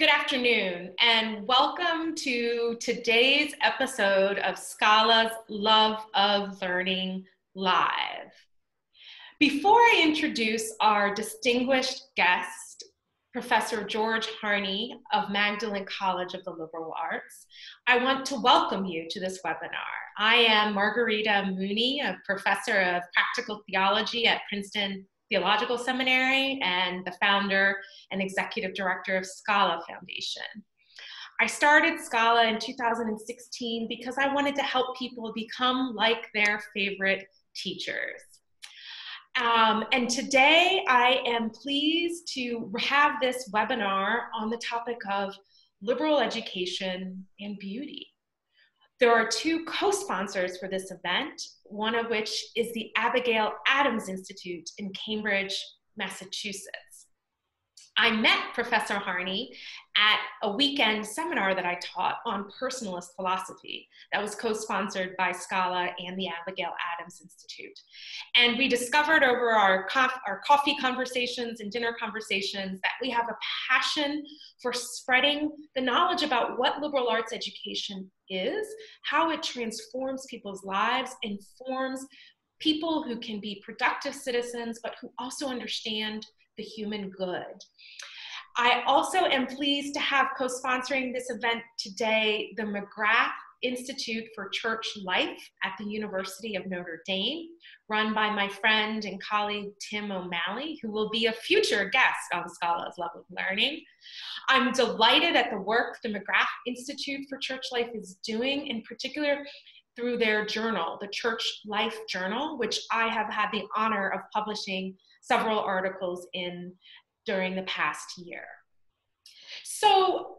Good afternoon, and welcome to today's episode of Scala's Love of Learning Live. Before I introduce our distinguished guest, Professor George Harne of Magdalen College of the Liberal Arts, I want to welcome you to this webinar. I am Margarita Mooney, a professor of practical theology at Princeton Theological Seminary and the founder and executive director of Scala Foundation. I started Scala in 2016 because I wanted to help people become like their favorite teachers. And today I am pleased to have this webinar on the topic of liberal education and beauty. There are two co-sponsors for this event, one of which is the Abigail Adams Institute in Cambridge, Massachusetts. I met Professor Harne at a weekend seminar that I taught on personalist philosophy that was co-sponsored by Scala and the Abigail Adams Institute. And we discovered over our coffee conversations and dinner conversations that we have a passion for spreading the knowledge about what liberal arts education is, how it transforms people's lives, and forms people who can be productive citizens, but who also understand the human good. I also am pleased to have co-sponsoring this event today, the Mcgrath Institute for Church Life at the University of Notre Dame, run by my friend and colleague, Tim O'Malley, who will be a future guest on Scala's Love of Learning. I'm delighted at the work the Mcgrath Institute for Church Life is doing, in particular through their journal, the Church Life Journal, which I have had the honor of publishing several articles in during the past year. So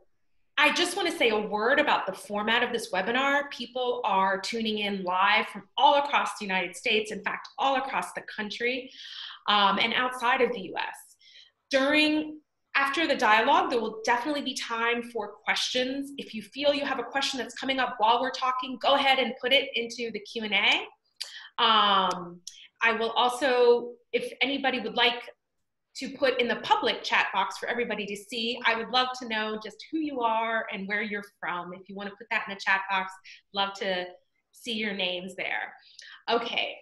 I just want to say a word about the format of this webinar. People are tuning in live from all across the United States, in fact, all across the country and outside of the US. After the dialogue, there will definitely be time for questions. If you feel you have a question that's coming up while we're talking, go ahead and put it into the Q&A. I will also, if anybody would like to put in the public chat box for everybody to see, I would love to know just who you are and where you're from. If you want to put that in the chat box, love to see your names there. Okay.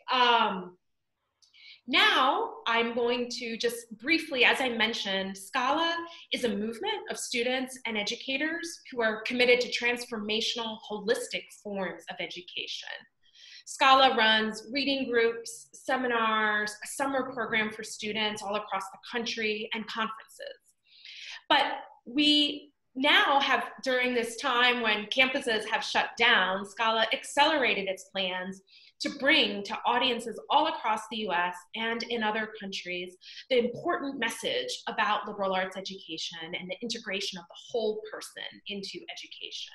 Now I'm going to just briefly, as I mentioned, Scala is a movement of students and educators who are committed to transformational, holistic forms of education. Scala runs reading groups, seminars, a summer program for students all across the country, and conferences. But we now have, during this time when campuses have shut down, Scala accelerated its plans to bring to audiences all across the US and in other countries the important message about liberal arts education and the integration of the whole person into education.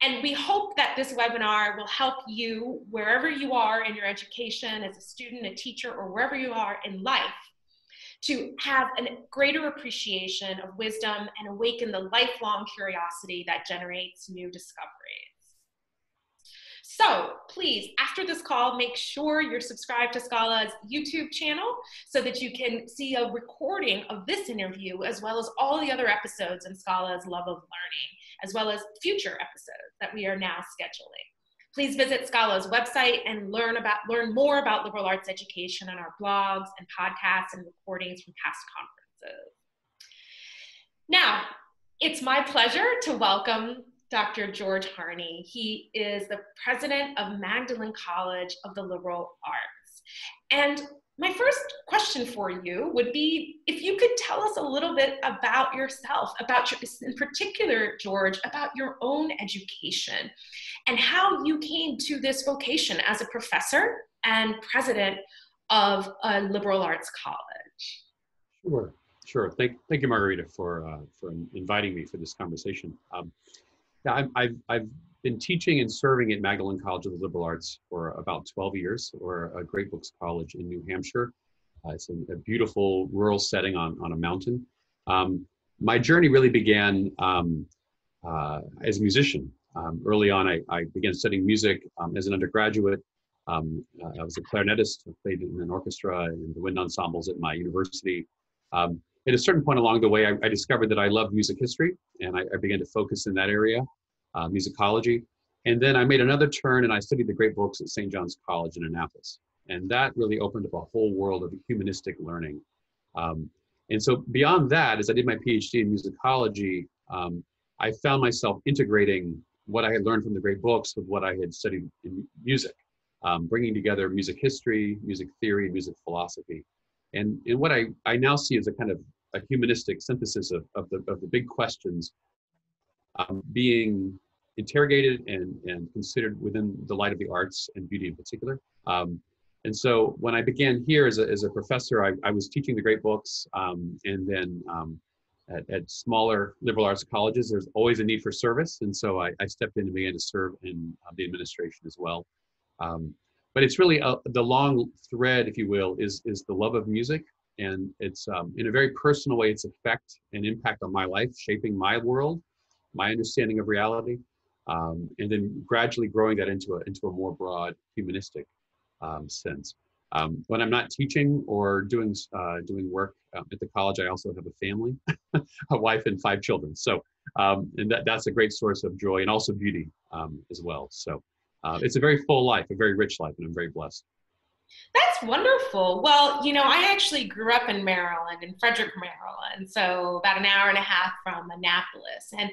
And we hope that this webinar will help you, wherever you are in your education, as a student, a teacher, or wherever you are in life, to have a greater appreciation of wisdom and awaken the lifelong curiosity that generates new discoveries. So please, after this call, make sure you're subscribed to Scala's YouTube channel so that you can see a recording of this interview, as well as all the other episodes in Scala's Love of Learning, as well as future episodes that we are now scheduling. Please visit Scala's website and learn more about liberal arts education on our blogs and podcasts and recordings from past conferences. Now, it's my pleasure to welcome Dr. George Harne. He is the president of Magdalen College of the Liberal Arts. And my first question for you would be if you could tell us a little bit about yourself, in particular, George, about your own education and how you came to this vocation as a professor and president of a liberal arts college. Sure. Thank you, Margarita, for inviting me for this conversation. Yeah, I've been teaching and serving at Magdalen College of the Liberal Arts for about 12 years, or a Great Books College in New Hampshire. It's a beautiful rural setting on a mountain. My journey really began as a musician. Early on, I began studying music as an undergraduate. I was a clarinetist. I played in an orchestra and the wind ensembles at my university. At a certain point along the way, I discovered that I loved music history, and I began to focus in that area, musicology. And then I made another turn, and I studied the great books at St. John's College in Annapolis. And that really opened up a whole world of humanistic learning. And so beyond that, as I did my PhD in musicology, I found myself integrating what I had learned from the great books with what I had studied in music, bringing together music history, music theory, music philosophy. And what I now see as a kind of a humanistic synthesis of the big questions being interrogated and considered within the light of the arts and beauty in particular. And so when I began here as a professor, I was teaching the great books, and then at smaller liberal arts colleges, there's always a need for service. And so I stepped in and began to serve in the administration as well. But it's really the long thread, if you will, is the love of music. And it's in a very personal way, its effect and impact on my life, shaping my world, my understanding of reality, and then gradually growing that into a more broad humanistic sense. When I'm not teaching or doing work at the college, I also have a family, a wife and 5 children. So, and that's a great source of joy and also beauty as well. So it's a very full life, a very rich life, and I'm very blessed. That's wonderful. Well, I actually grew up in Maryland, in Frederick, Maryland, so about an hour and a half from Annapolis. And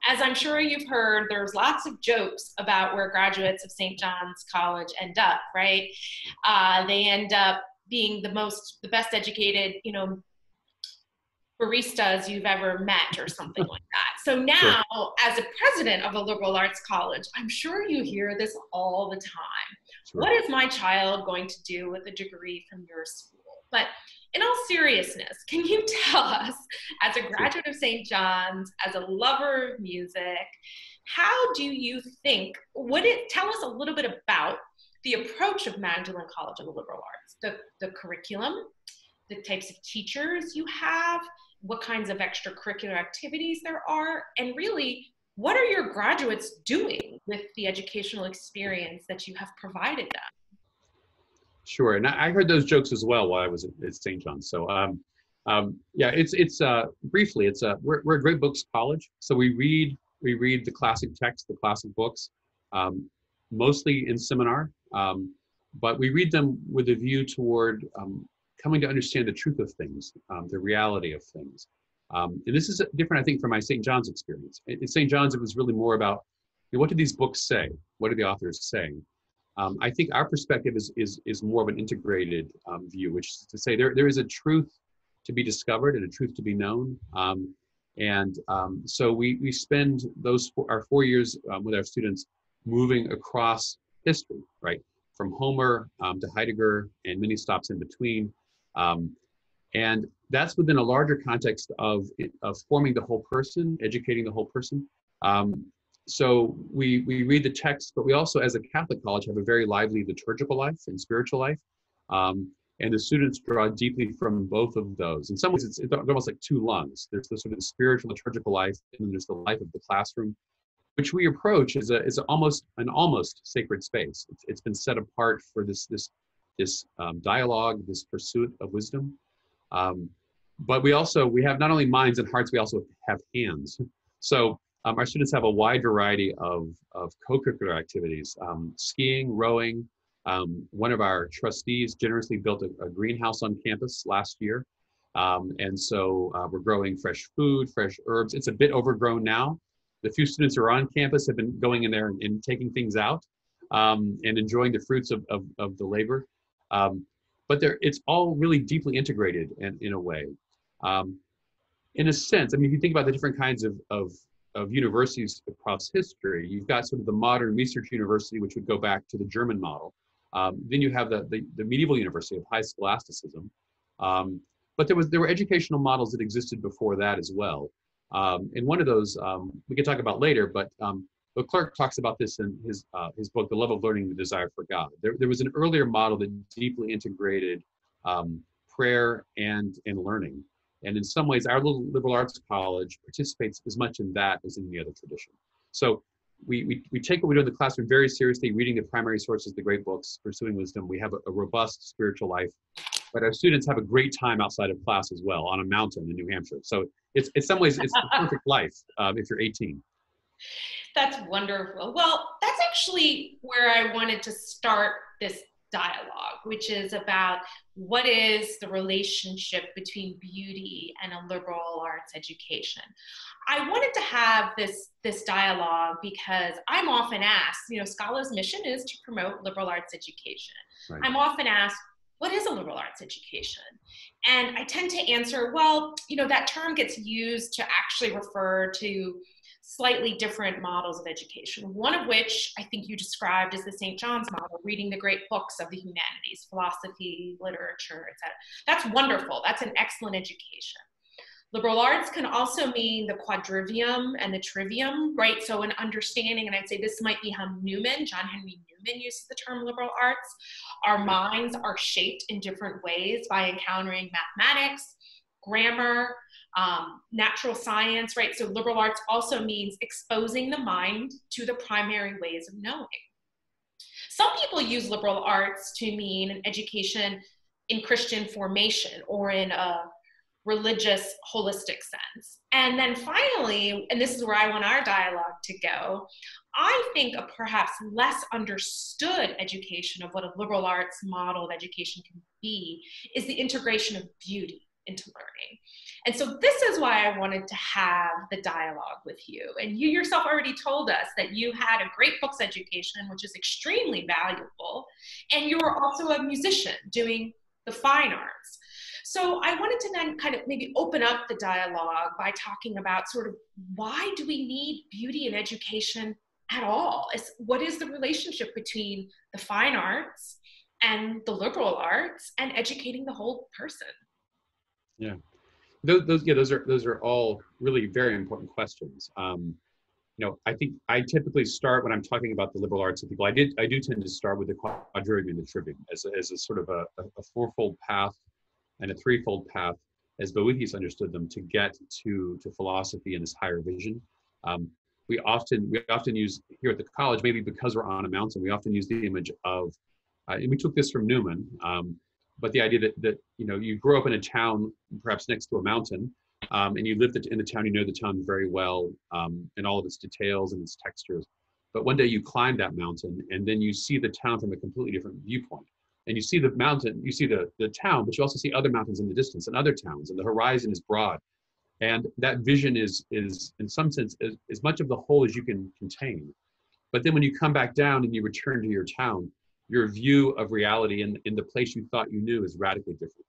as I'm sure you've heard, there's lots of jokes about where graduates of St. John's College end up, right? They end up being the best educated, baristas you've ever met or something like that. So now, sure, as a president of a liberal arts college, I'm sure you hear this all the time. Sure. What is my child going to do with a degree from your school? But in all seriousness, can you tell us, as a graduate of St. John's, as a lover of music, how do you think, tell us a little bit about the approach of Magdalen College of the Liberal Arts, the curriculum, the types of teachers you have, what kinds of extracurricular activities there are, and really, what are your graduates doing with the educational experience that you have provided them? Sure, and I heard those jokes as well while I was at St. John's. So, yeah, it's briefly, we're a great books college. So we read the classic texts, the classic books, mostly in seminar, but we read them with a view toward coming to understand the truth of things, the reality of things. And this is different, I think, from my St. John's experience. At St. John's, it was really more about, what do these books say? What are the authors saying? I think our perspective is more of an integrated view, which is to say there is a truth to be discovered and a truth to be known. So we spend our 4 years with our students moving across history, right? From Homer to Heidegger and many stops in between. And that's within a larger context of forming the whole person, educating the whole person. So we read the text, but we also, as a Catholic college, have a very lively liturgical life and spiritual life. And the students draw deeply from both of those. In some ways, it's almost like 2 lungs. There's the sort of spiritual liturgical life, and then there's the life of the classroom, which we approach as almost sacred space. It's been set apart for this dialogue, this pursuit of wisdom. But we have not only minds and hearts, we also have hands. So our students have a wide variety of co-curricular activities, skiing, rowing. One of our trustees generously built a greenhouse on campus last year. And so we're growing fresh food, fresh herbs. It's a bit overgrown now. The few students who are on campus have been going in there and taking things out and enjoying the fruits of the labor. But it's all really deeply integrated in a way. In a sense, I mean, if you think about the different kinds of universities across history, you've got sort of the modern research university, which would go back to the German model. Then you have the medieval university of high scholasticism. But there were educational models that existed before that as well. And one of those we can talk about later, but Leclerc talks about this in his book, The Love of Learning and the Desire for God. There was an earlier model that deeply integrated prayer and learning. And in some ways, our little liberal arts college participates as much in that as in the other tradition. So we take what we do in the classroom very seriously, reading the primary sources, the great books, pursuing wisdom. We have a robust spiritual life. but our students have a great time outside of class as well on a mountain in New Hampshire. So it's in some ways it's the perfect life if you're 18. That's wonderful. Well, that's actually where I wanted to start this dialogue, which is about what is the relationship between beauty and a liberal arts education. I wanted to have this dialogue because I'm often asked, Scala's mission is to promote liberal arts education. Right. I'm often asked, what is a liberal arts education? And I tend to answer, well, that term gets used to actually refer to slightly different models of education, one of which I think you described is the St. John's model, reading the great books of the humanities, philosophy, literature, etc. That's wonderful. That's an excellent education. Liberal arts can also mean the quadrivium and the trivium, right? So an understanding, and I'd say this might be how John Henry Newman uses the term liberal arts. Our minds are shaped in different ways by encountering mathematics, grammar, natural science, right? So liberal arts also means exposing the mind to the primary ways of knowing. Some people use liberal arts to mean an education in Christian formation or in a religious, holistic sense. And then finally, and this is where I want our dialogue to go, I think a perhaps less understood education of what a liberal arts model of education can be is the integration of beauty into learning. And so this is why I wanted to have the dialogue with you. And you yourself already told us that you had a great books education, which is extremely valuable. And you were also a musician doing the fine arts. So I wanted to then kind of maybe open up the dialogue by talking about sort of why do we need beauty in education at all? What is the relationship between the fine arts and the liberal arts and educating the whole person? Yeah, those are all really very important questions. I think I typically start when I'm talking about the liberal arts with people. I do tend to start with the quadrivium and the trivium as a sort of a fourfold path and a threefold path, as Boethius understood them, to get to philosophy and this higher vision. We often use here at the college, maybe because we're on a mountain, we often use the image of, and we took this from Newman, but the idea that you grow up in a town, perhaps next to a mountain, and you live in the town, you know the town very well, and all of its details and its textures. But one day you climb that mountain, and then you see the town from a completely different viewpoint. And you see the mountain, you see the town, but you also see other mountains in the distance and other towns, and the horizon is broad. And that vision is in some sense, as much of the whole as you can contain. But then when you come back down and you return to your town, your view of reality in the place you thought you knew is radically different.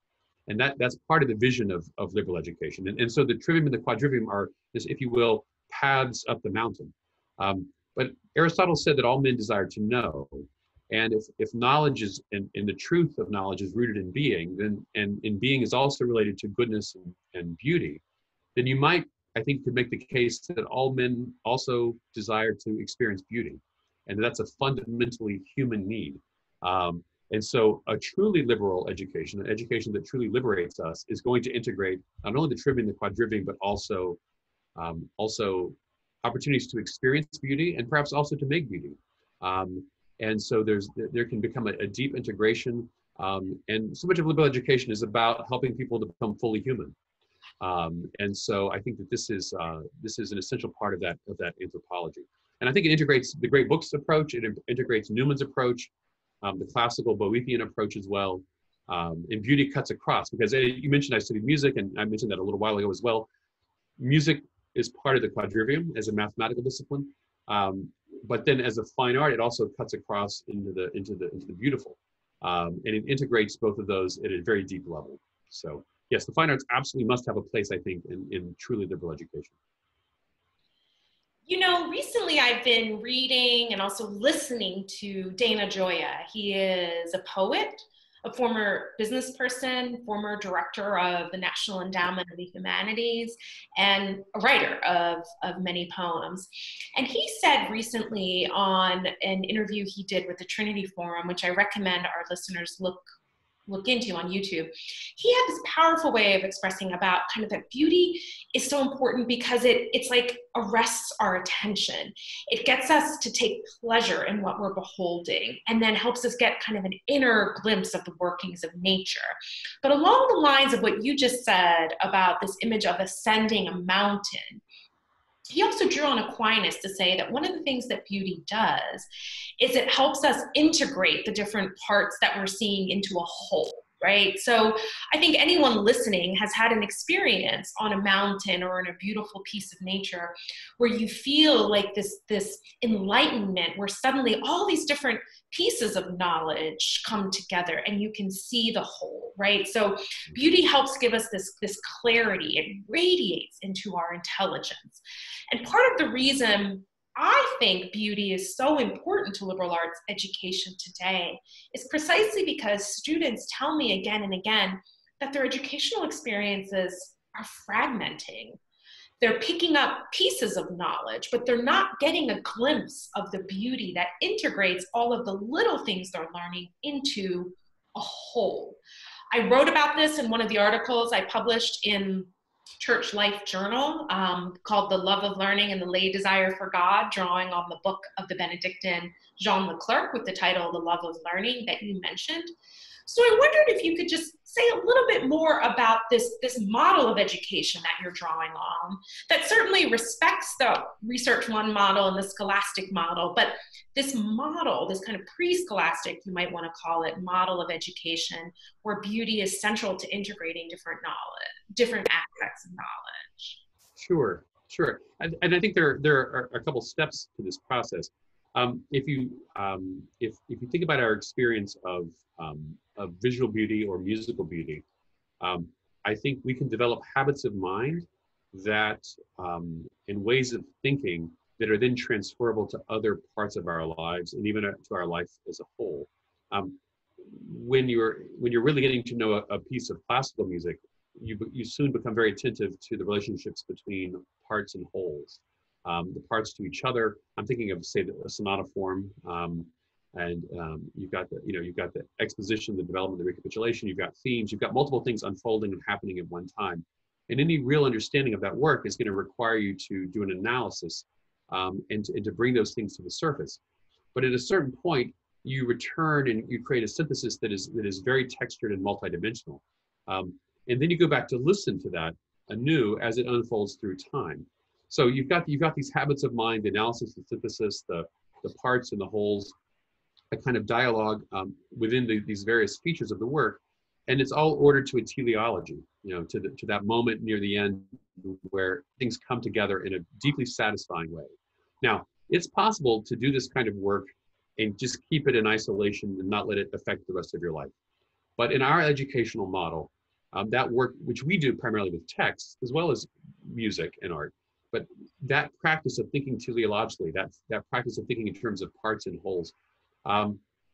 And that's part of the vision of liberal education. And so the trivium and the quadrivium are this, if you will, paths up the mountain. But Aristotle said that all men desire to know. And if knowledge is, and the truth of knowledge is rooted in being, then, and in being is also related to goodness and beauty, then you might, I think, could make the case that all men also desire to experience beauty. And that's a fundamentally human need. And so a truly liberal education, an education that truly liberates us, is going to integrate not only the trivium and the quadrivium, but also opportunities to experience beauty and perhaps also to make beauty. And so there can become a deep integration. And so much of liberal education is about helping people to become fully human. And so I think that this is an essential part of that anthropology. And I think it integrates the great books approach. It integrates Newman's approach, the classical Boethian approach as well. And beauty cuts across, because you mentioned I studied music, and I mentioned that a little while ago as well. Music is part of the quadrivium as a mathematical discipline. But then as a fine art, it also cuts across into the beautiful. And it integrates both of those at a very deep level. So yes, the fine arts absolutely must have a place, I think, in truly liberal education. Recently I've been reading and also listening to Dana Joya. He is a poet, a former business person, former director of the National Endowment of the Humanities, and a writer of many poems. And he said recently on an interview he did with the Trinity Forum, which I recommend our listeners look look into on YouTube. He had this powerful way of expressing about kind of that beauty is so important because it's like arrests our attention. It gets us to take pleasure in what we're beholding and then helps us get kind of an inner glimpse of the workings of nature. But along the lines of what you just said about this image of ascending a mountain, he also drew on Aquinas to say that one of the things that beauty does is it helps us integrate the different parts that we're seeing into a whole, right? So I think anyone listening has had an experience on a mountain or in a beautiful piece of nature where you feel like this enlightenment, where suddenly all these different pieces of knowledge come together and you can see the whole, right? So beauty helps give us this clarity. It radiates into our intelligence. And part of the reason I think beauty is so important to liberal arts education today is precisely because students tell me again and again that their educational experiences are fragmenting. They're picking up pieces of knowledge, but they're not getting a glimpse of the beauty that integrates all of the little things they're learning into a whole. I wrote about this in one of the articles I published in Church Life Journal called The Love of Learning and the Lay Desire for God, drawing on the book of the Benedictine Jean Leclerc with the title The Love of Learning that you mentioned. So I wondered if you could just say a little bit more about this model of education that you're drawing on, that certainly respects the Research One model and the scholastic model, but this model, this kind of pre-scholastic, you might want to call it, model of education, where beauty is central to integrating different knowledge, different aspects of knowledge. Sure, sure. And I think there are a couple steps to this process. If you think about our experience of visual beauty or musical beauty, I think we can develop habits of mind that and ways of thinking that are then transferable to other parts of our lives and even to our life as a whole. When you're really getting to know a piece of classical music, you soon become very attentive to the relationships between parts and wholes. The parts to each other. I'm thinking of, say, a sonata form, and you've got the exposition, the development, the recapitulation. You've got themes. You've got multiple things unfolding and happening at one time. And any real understanding of that work is going to require you to do an analysis and to bring those things to the surface. But at a certain point, you return and you create a synthesis that is very textured and multidimensional. And then you go back to listen to that anew as it unfolds through time. So you've got these habits of mind, the analysis, the synthesis, the parts and the wholes, a kind of dialogue within these various features of the work, and it's all ordered to a teleology, to that moment near the end where things come together in a deeply satisfying way. Now, it's possible to do this kind of work and just keep it in isolation and not let it affect the rest of your life. But in our educational model, that work, which we do primarily with text as well as music and art, but that practice of thinking teleologically, that practice of thinking in terms of parts and wholes,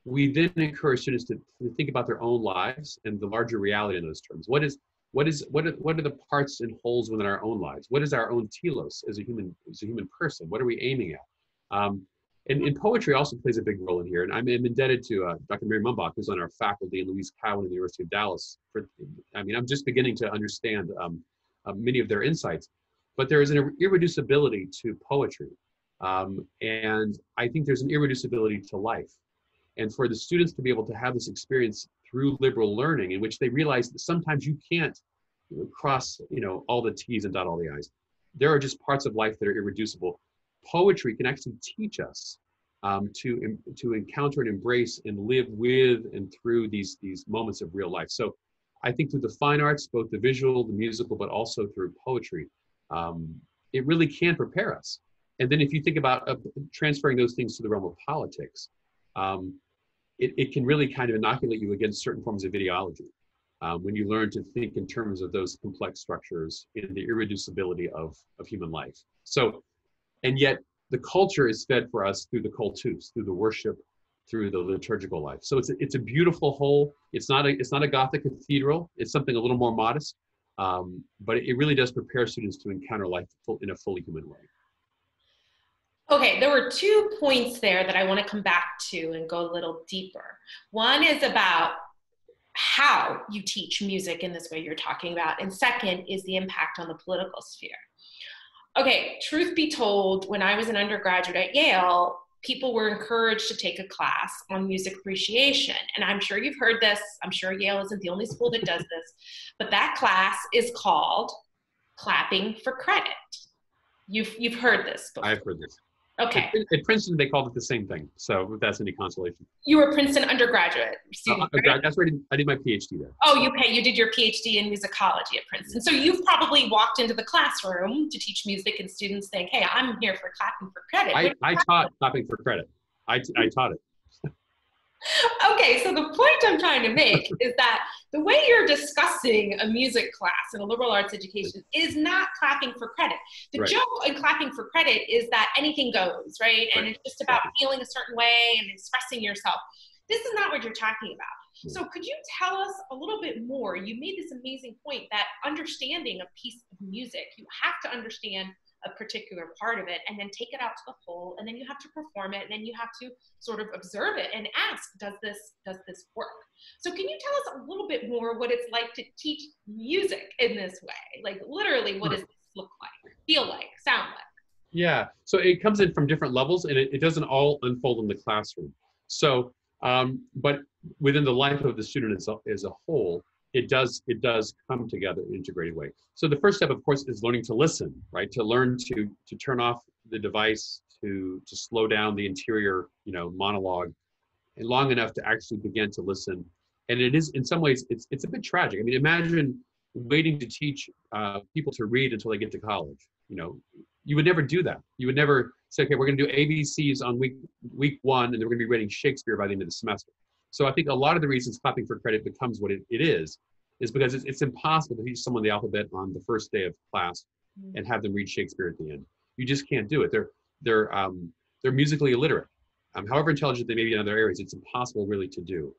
we then encourage students to think about their own lives and the larger reality in those terms. What are the parts and wholes within our own lives? What is our own telos as a human person? What are we aiming at? And poetry also plays a big role in here. And I'm indebted to Dr. Mary Mumbach, who's on our faculty, and Louise Cowan at the University of Dallas. I'm just beginning to understand many of their insights. But there is an irreducibility to poetry. And I think there's an irreducibility to life. And for the students to be able to have this experience through liberal learning, in which they realize that sometimes you can't cross all the T's and dot all the I's. There are just parts of life that are irreducible. Poetry can actually teach us to encounter and embrace and live with and through these moments of real life. So I think through the fine arts, both the visual, the musical, but also through poetry, it really can prepare us. And then if you think about transferring those things to the realm of politics, it can really kind of inoculate you against certain forms of ideology when you learn to think in terms of those complex structures and the irreducibility of human life. So, and yet the culture is fed for us through the cultus, through the worship, through the liturgical life. So it's a beautiful whole. It's not a Gothic cathedral. It's something a little more modest, but it really does prepare students to encounter life in a fully human way. Okay, there were 2 points there that I want to come back to and go a little deeper. One is about how you teach music in this way you're talking about. And second is the impact on the political sphere. Okay, truth be told, when I was an undergraduate at Yale, people were encouraged to take a class on music appreciation. And I'm sure you've heard this. I'm sure Yale isn't the only school that does this. But that class is called Clapping for Credit. You've heard this before. I've heard this. Okay. At Princeton, they called it the same thing. So if that's any consolation. You were a Princeton undergraduate student, right? That's where I did my PhD there. Oh, you did your PhD in musicology at Princeton. So you've probably walked into the classroom to teach music and students think, hey, I'm here for clapping for credit. I taught clapping for credit. I taught it. Okay, so the point I'm trying to make is that the way you're discussing a music class in a liberal arts education is not clapping for credit. The joke in clapping for credit is that anything goes, right? And it's just about feeling a certain way and expressing yourself. This is not what you're talking about. So could you tell us a little bit more? You made this amazing point that understanding a piece of music, you have to understand a particular part of it and then take it out to the whole, and then you have to perform it, and then you have to sort of observe it and ask, does this work? So can you tell us a little bit more what it's like to teach music in this way? Like literally, what does this look like, feel like, sound like? Yeah, so it comes in from different levels, and it doesn't all unfold in the classroom. So, but within the life of the student as a whole, it does come together in an integrated way. So the first step, of course, is learning to listen, right? To learn to turn off the device, to slow down the interior, monologue, and long enough to actually begin to listen. And it is, in some ways, it's a bit tragic. I mean, imagine waiting to teach people to read until they get to college. You would never do that. You would never say, okay, we're going to do ABCs on week one, and then we're going to be reading Shakespeare by the end of the semester. So I think a lot of the reasons clapping for credit becomes what it is because it's impossible to teach someone the alphabet on the first day of class and have them read Shakespeare at the end. You just can't do it. They're musically illiterate. However intelligent they may be in other areas, it's impossible really to do.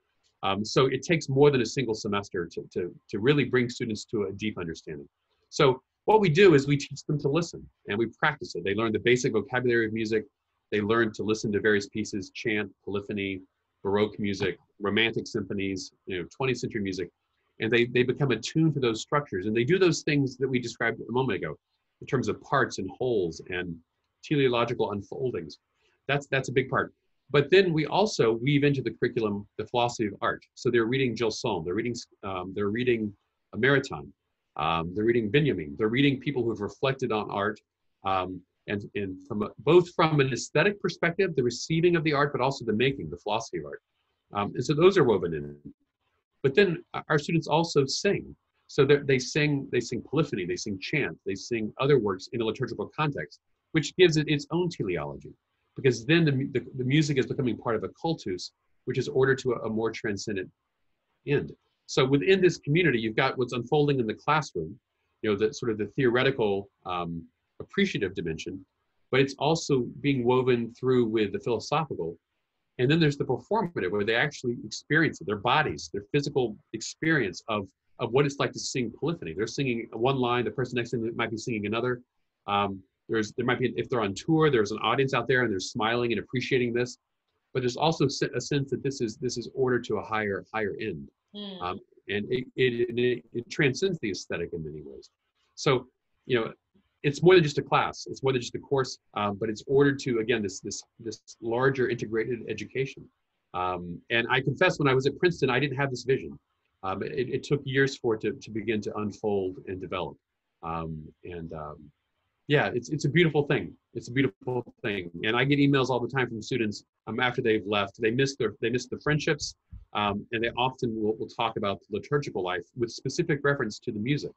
So it takes more than a single semester to really bring students to a deep understanding. So what we do is we teach them to listen, and we practice it. They learn the basic vocabulary of music. They learn to listen to various pieces, chant, polyphony, Baroque music, romantic symphonies, 20th century music, and they become attuned to those structures. And they do those things that we described a moment ago in terms of parts and wholes and teleological unfoldings. That's a big part. But then we also weave into the curriculum the philosophy of art. So they're reading Gilles Salme, they're reading Maritain, they're reading Benjamin, they're reading people who've reflected on art, and both from an aesthetic perspective, the receiving of the art, but also the making, the philosophy of art. And so those are woven in. But then our students also sing. So they sing polyphony, they sing chant, they sing other works in a liturgical context, which gives it its own teleology. Because then the music is becoming part of a cultus, which is ordered to a more transcendent end. So within this community, you've got what's unfolding in the classroom, the sort of the theoretical, appreciative dimension, but it's also being woven through with the philosophical. And then there's the performative, where they actually experience it, their bodies, their physical experience of what it's like to sing polyphony. They're singing one line, the person next to them might be singing another. There might be, if they're on tour, there's an audience out there and they're smiling and appreciating this. But there's also a sense that this is ordered to a higher end. And it transcends the aesthetic in many ways. So, it's more than just a class. It's more than just a course, but it's ordered to, again, this larger integrated education. And I confess, when I was at Princeton, I didn't have this vision. It took years for it to begin to unfold and develop. Yeah, it's a beautiful thing. It's a beautiful thing. And I get emails all the time from students after they've left. They miss the friendships, and they often will talk about the liturgical life with specific reference to the music.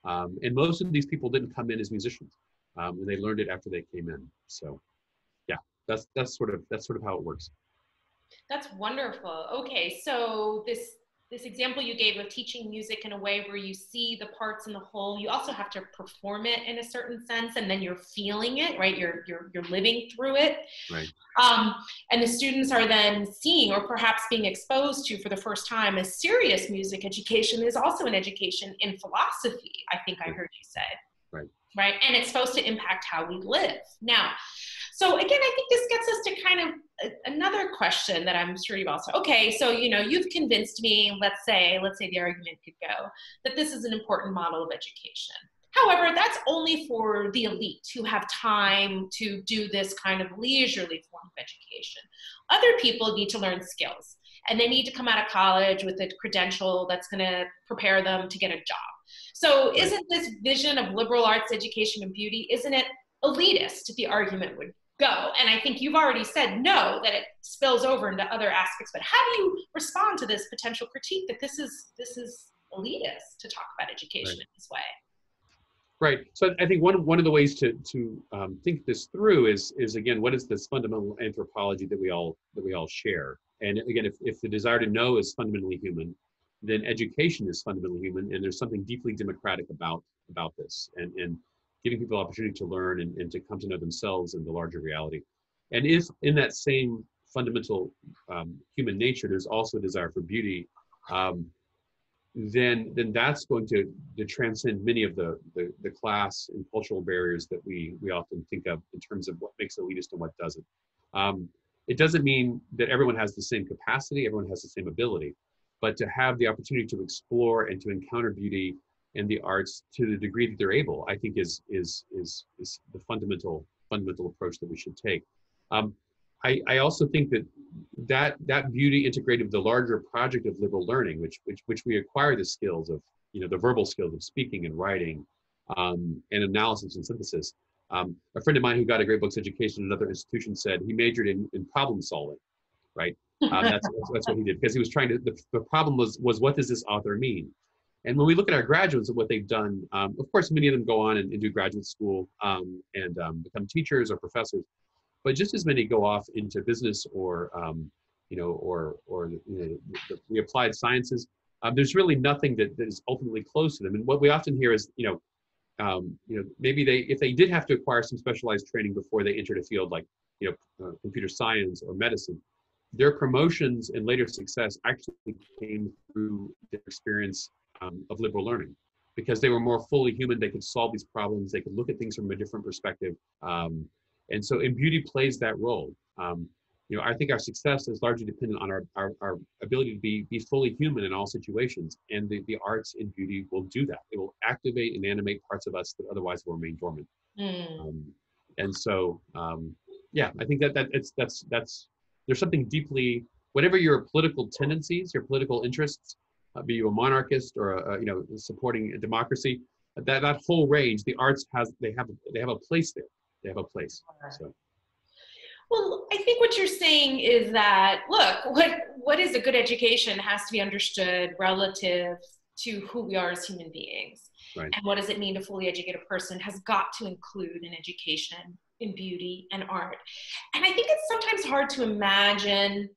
And most of these people didn't come in as musicians, and they learned it after they came in. So, yeah, that's sort of how it works. That's wonderful. Okay, so this example you gave of teaching music in a way where you see the parts in the whole, you also have to perform it in a certain sense, and then you're feeling it, right? You're living through it. Right. And the students are then seeing, or perhaps being exposed to for the first time, a serious music education is also an education in philosophy, I think I heard you say. Right. Right, and it's supposed to impact how we live. Now, So again, I think this gets us to kind of another question that I'm sure you've also, okay, so, you've convinced me, let's say the argument could go, that this is an important model of education. However, that's only for the elite who have time to do this kind of leisurely form of education. Other people need to learn skills, and they need to come out of college with a credential that's going to prepare them to get a job. So isn't this vision of liberal arts education and beauty, isn't it elitist, the argument would go? And I think you've already said no, that it spills over into other aspects, but how do you respond to this potential critique that this is elitist to talk about education in this way? Right. So I think one of the ways to think this through is again, what is this fundamental anthropology that we all share? And again, if the desire to know is fundamentally human, then education is fundamentally human, and there's something deeply democratic about this, and giving people opportunity to learn and to come to know themselves and the larger reality. And if in that same fundamental human nature, there's also a desire for beauty, then that's going to transcend many of the class and cultural barriers that we often think of in terms of what makes elitist and what doesn't. It doesn't mean that everyone has the same capacity, everyone has the same ability, but to have the opportunity to explore and to encounter beauty and the arts to the degree that they're able, I think is the fundamental approach that we should take. I also think that beauty integrated with the larger project of liberal learning, which we acquire the skills of, the verbal skills of speaking and writing, and analysis and synthesis. A friend of mine who got a great books education at another institution said he majored in problem solving, right? That's what he did, because he was trying to, the problem was what does this author mean? And when we look at our graduates and what they've done, of course, many of them go on and do graduate school and become teachers or professors. But just as many go off into business or the applied sciences. There's really nothing that is ultimately close to them. And what we often hear is, maybe if they did have to acquire some specialized training before they entered a field like, computer science or medicine, their promotions and later success actually came through their experience of liberal learning, because they were more fully human. They could solve these problems. They could look at things from a different perspective. And beauty plays that role. I think our success is largely dependent on our ability to be fully human in all situations. And the arts and beauty will do that. It will activate and animate parts of us that otherwise will remain dormant. I think that's there's something deeply, whatever your political tendencies, your political interests, be you a monarchist or supporting a democracy, that whole range, the arts they have a place there. They have a place. So. Well, I think what you're saying is that, look, what is a good education has to be understood relative to who we are as human beings. Right. And what does it mean to fully educate a person has got to include an education in beauty and art. And I think it's sometimes hard to imagine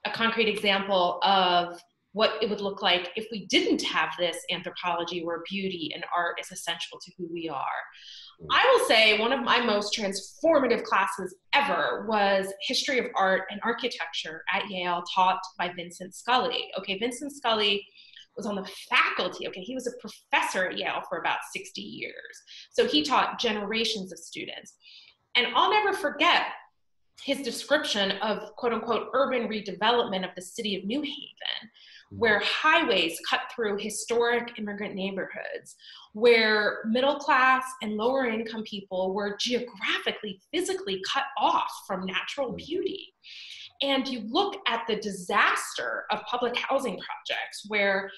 a concrete example of what it would look like if we didn't have this anthropology where beauty and art is essential to who we are. I will say one of my most transformative classes ever was History of Art and Architecture at Yale, taught by Vincent Scully. Okay, Vincent Scully was on the faculty. Okay, he was a professor at Yale for about 60 years. So he taught generations of students. And I'll never forget his description of quote unquote urban redevelopment of the city of New Haven, where highways cut through historic immigrant neighborhoods, where middle class and lower income people were geographically, physically cut off from natural beauty. And you look at the disaster of public housing projects where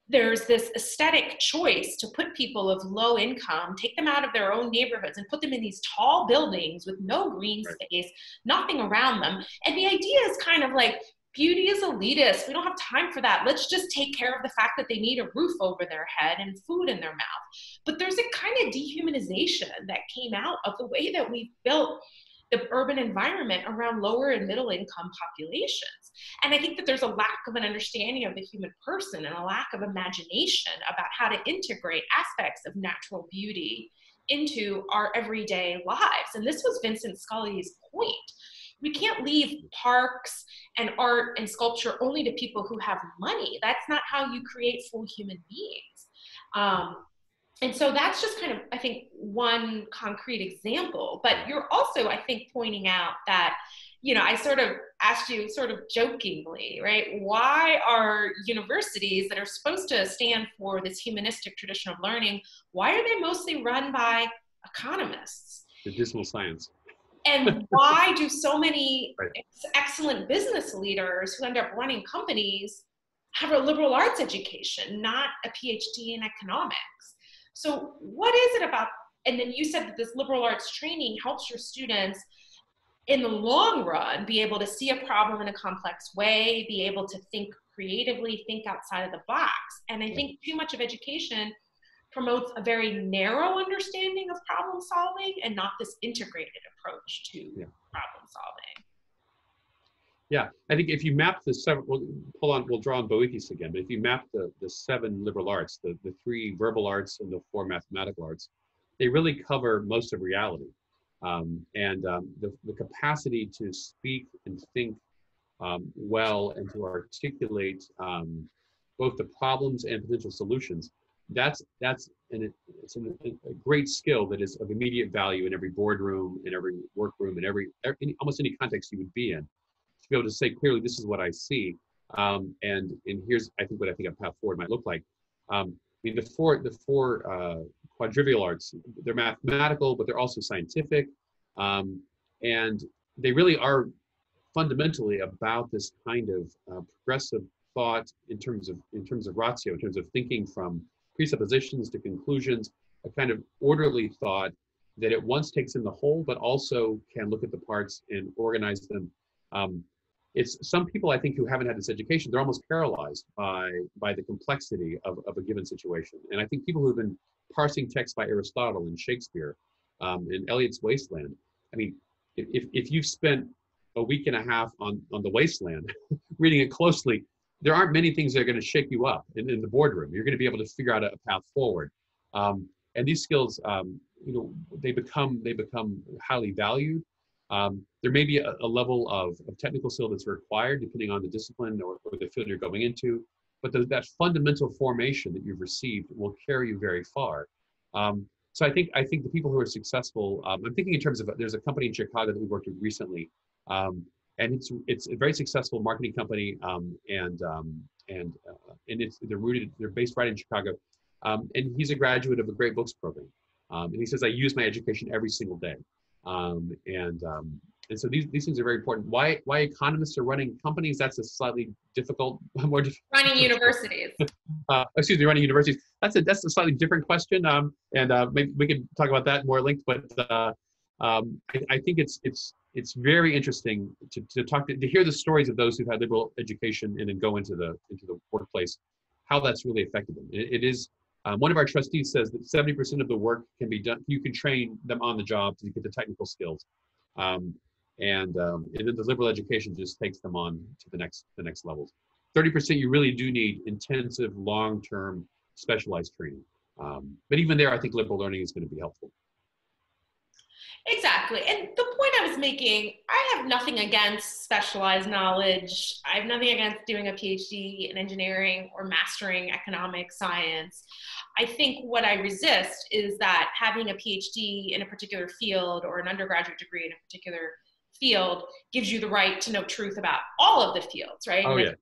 there's this aesthetic choice to put people of low income, take them out of their own neighborhoods and put them in these tall buildings with no green space, nothing around them. And the idea is kind of like, beauty is elitist. We don't have time for that. Let's just take care of the fact that they need a roof over their head and food in their mouth. But there's a kind of dehumanization that came out of the way that we built the urban environment around lower and middle income populations. And I think that there's a lack of an understanding of the human person and a lack of imagination about how to integrate aspects of natural beauty into our everyday lives. And this was Vincent Scully's point. We can't leave parks and art and sculpture only to people who have money. That's not how you create full human beings. And so that's just kind of, I think, one concrete example. But you're also, I think, pointing out that, I sort of asked you sort of jokingly, right? Why are universities that are supposed to stand for this humanistic tradition of learning, why are they mostly run by economists? The dismal science. And why do so many Right. excellent business leaders who end up running companies have a liberal arts education, not a PhD in economics? So what is it about, and then you said that this liberal arts training helps your students in the long run be able to see a problem in a complex way, be able to think creatively, think outside of the box. And I think too much of education promotes a very narrow understanding of problem solving and not this integrated approach to problem solving. Yeah, I think if you map the seven, we'll draw on Boethius again, but if you map the seven liberal arts, the three verbal arts and the four mathematical arts, they really cover most of reality. The capacity to speak and think well and to articulate both the problems and potential solutions, it's a great skill that is of immediate value in every boardroom, in every workroom, in almost any context you would be in. To be able to say clearly, this is what I see, and here's I think a path forward might look like. I mean, the four quadrivial arts, they're mathematical, but they're also scientific, and they really are fundamentally about this kind of progressive thought in terms of ratio, in terms of thinking from presuppositions to conclusions, a kind of orderly thought that at once takes in the whole, but also can look at the parts and organize them. It's some people I think who haven't had this education, they're almost paralyzed by the complexity of a given situation. And I think people who've been parsing texts by Aristotle and Shakespeare and Eliot's Wasteland, I mean, if you've spent a week and a half on the Wasteland, reading it closely, there aren't many things that are going to shake you up in the boardroom. You're going to be able to figure out a path forward. And these skills, they become highly valued. There may be a level of technical skill that's required depending on the discipline or the field you're going into, but that fundamental formation that you've received will carry you very far. So I think the people who are successful, I'm thinking in terms of, there's a company in Chicago that we worked with recently, and it's a very successful marketing company, they're based right in Chicago, and he's a graduate of a great books program, and he says, I use my education every single day. And so these things are very important. Why economists are running companies? That's a slightly difficult, more difficult. Running universities. Running universities. That's a slightly different question. Maybe we could talk about that more at length. But I think it's very interesting to hear the stories of those who've had liberal education and then go into the workplace, how that's really affected them. It is. One of our trustees says that 70% of the work can be done. You can train them on the job to get the technical skills, and then the liberal education just takes them on to the next levels. 30% you really do need intensive, long-term, specialized training. But even there, I think liberal learning is going to be helpful. Exactly. And the point I was making, I have nothing against specialized knowledge. I have nothing against doing a PhD in engineering or mastering economic science. I think what I resist is that having a PhD in a particular field or an undergraduate degree in a particular field gives you the right to know truth about all of the fields, right? Oh, yeah.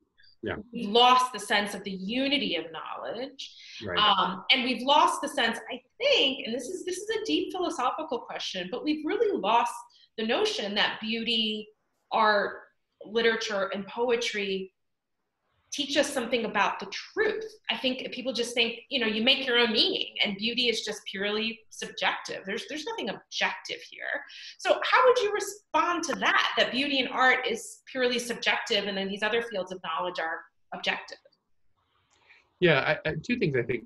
Yeah. We've lost the sense of the unity of knowledge, right. And we've lost the sense, I think, and this is a deep philosophical question, but we've really lost the notion that beauty, art, literature, and poetry teach us something about the truth. I think people just think, you make your own meaning, and beauty is just purely subjective. There's nothing objective here. So how would you respond to that beauty and art is purely subjective, and then these other fields of knowledge are objective? Yeah, two things I think.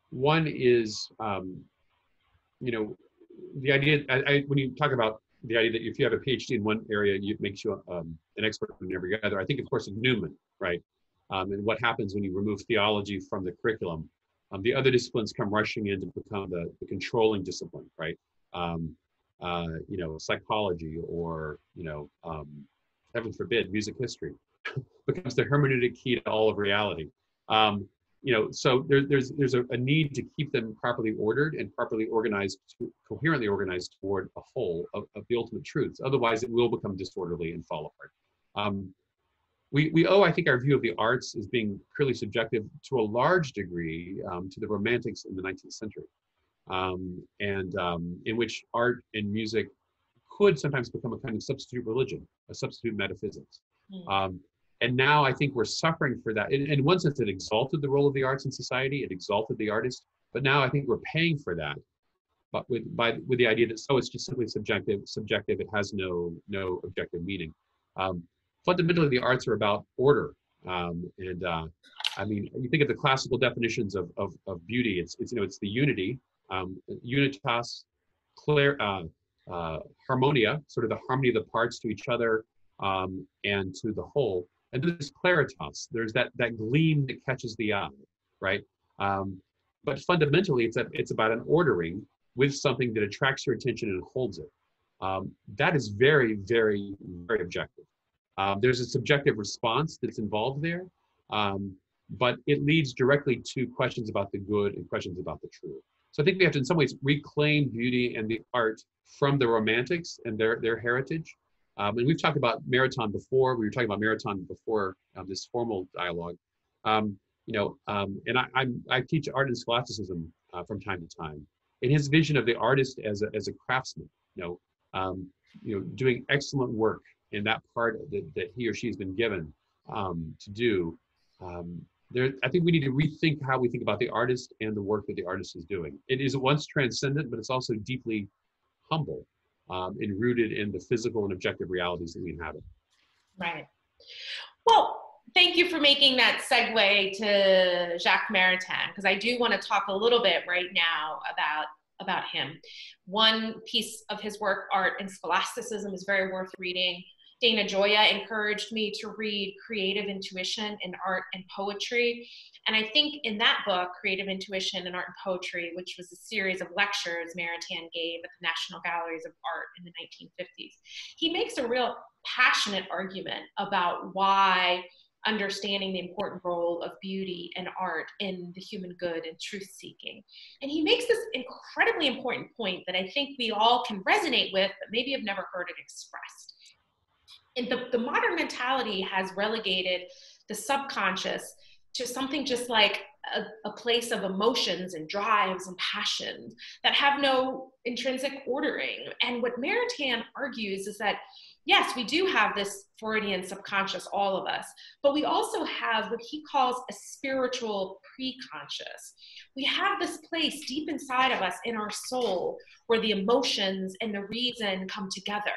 One is, the idea, when you talk about the idea that if you have a PhD in one area, it makes you an expert in every other. I think, of course, of Newman, right? And what happens when you remove theology from the curriculum. The other disciplines come rushing in to become the controlling discipline, right? Psychology or, heaven forbid, music history becomes the hermeneutic key to all of reality. So there's a need to keep them properly ordered and properly organized, coherently organized toward a whole of the ultimate truths. Otherwise, it will become disorderly and fall apart. We owe, I think, our view of the arts as being purely subjective to a large degree to the Romantics in the 19th century, in which art and music could sometimes become a kind of substitute religion, a substitute metaphysics. And now I think we're suffering for that. In one sense, it exalted the role of the arts in society, it exalted the artist, but now I think we're paying for that. But with the idea that it's just simply subjective, it has no objective meaning. Fundamentally, the arts are about order. I mean, you think of the classical definitions of beauty. It's the unity, unitas, harmonia, sort of the harmony of the parts to each other and to the whole. And then there's claritas. There's that gleam that catches the eye, right? But fundamentally, it's about an ordering with something that attracts your attention and holds it. That is very, very, very objective. There's a subjective response that's involved there, but it leads directly to questions about the good and questions about the true. So I think we have to, in some ways, reclaim beauty and the art from the Romantics and their heritage. And we've talked about Maritain before. We were talking about Maritain before this formal dialogue. And I teach art and scholasticism from time to time. And his vision of the artist as a craftsman, doing excellent work in that part that he or she has been given to do. I think we need to rethink how we think about the artist and the work that the artist is doing. It is once transcendent, but it's also deeply humble and rooted in the physical and objective realities that we inhabit. Right. Well, thank you for making that segue to Jacques Maritain, because I do want to talk a little bit right now about him. One piece of his work, Art and Scholasticism, is very worth reading. Dana Joya encouraged me to read Creative Intuition in Art and Poetry. And I think in that book, Creative Intuition in Art and Poetry, which was a series of lectures Maritain gave at the National Galleries of Art in the 1950s, he makes a real passionate argument about why understanding the important role of beauty and art in the human good and truth-seeking. And he makes this incredibly important point that I think we all can resonate with, but maybe have never heard it expressed. And the modern mentality has relegated the subconscious to something just like a place of emotions and drives and passions that have no intrinsic ordering. And what Maritain argues is that, yes, we do have this Freudian subconscious, all of us, but we also have what he calls a spiritual pre-conscious. We have this place deep inside of us in our soul where the emotions and the reason come together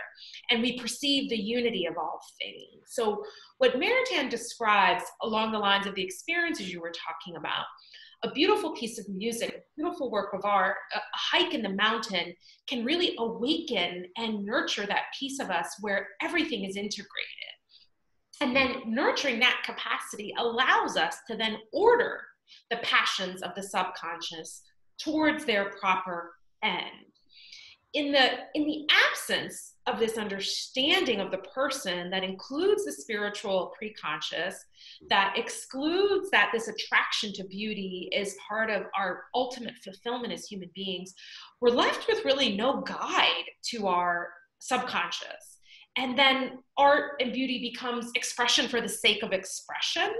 and we perceive the unity of all things. So what Maritain describes along the lines of the experiences you were talking about, a beautiful piece of music, a beautiful work of art, a hike in the mountain can really awaken and nurture that piece of us where everything is integrated. And then nurturing that capacity allows us to then order the passions of the subconscious towards their proper end. In the absence of this understanding of the person that includes the spiritual preconscious, that excludes that this attraction to beauty is part of our ultimate fulfillment as human beings, we're left with really no guide to our subconscious. And then art and beauty becomes expression for the sake of expression,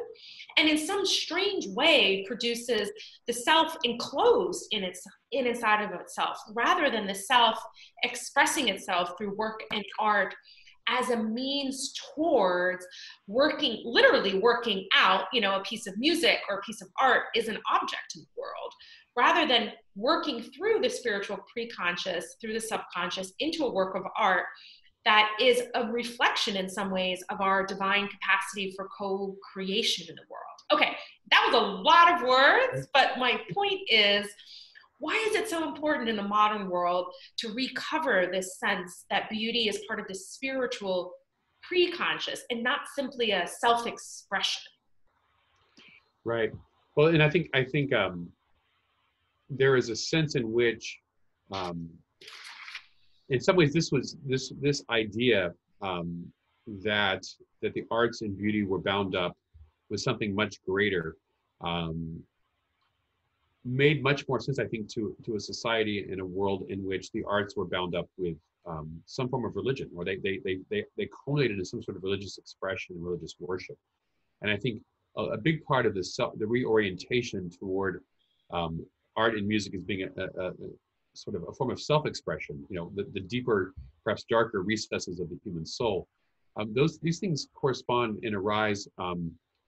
and in some strange way produces the self enclosed inside of itself, rather than the self expressing itself through work and art as a means towards literally working out, a piece of music or a piece of art is an object in the world, rather than working through the spiritual preconscious, through the subconscious into a work of art that is a reflection in some ways of our divine capacity for co-creation in the world. Okay, that was a lot of words, but my point is, why is it so important in the modern world to recover this sense that beauty is part of the spiritual preconscious and not simply a self-expression? Right. Well, and I think there is a sense in which, in some ways, this idea that the arts and beauty were bound up with something much greater made much more sense, I think, to a society in a world in which the arts were bound up with some form of religion, or they culminated in some sort of religious expression and religious worship. And I think a big part of the reorientation toward art and music as being a sort of a form of self-expression, the deeper, perhaps darker recesses of the human soul. These things correspond and arise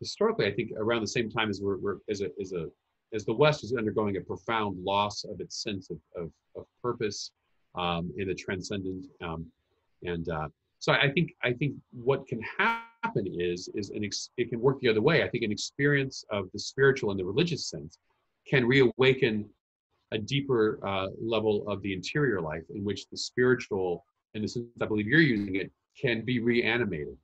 historically, I think, around the same time as as the West is undergoing a profound loss of its sense of purpose in the transcendent. So I think what can happen is it can work the other way. I think an experience of the spiritual in the religious sense can reawaken a deeper level of the interior life, in which the spiritual, in the sense I believe you're using it, can be reanimated.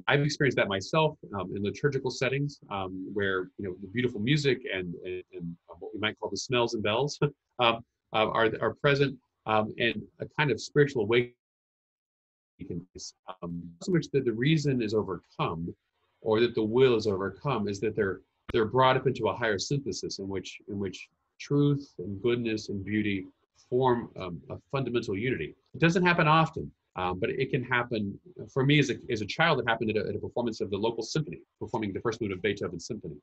I've experienced that myself in liturgical settings, where the beautiful music and what we might call the smells and bells are present, and a kind of spiritual awakening. So much that the reason is overcome, or that the will is overcome, is that they're brought up into a higher synthesis in which truth and goodness and beauty form a fundamental unity. It doesn't happen often. But it can happen. For me, as a child, it happened at a performance of the local symphony, performing the first movement of Beethoven's symphony,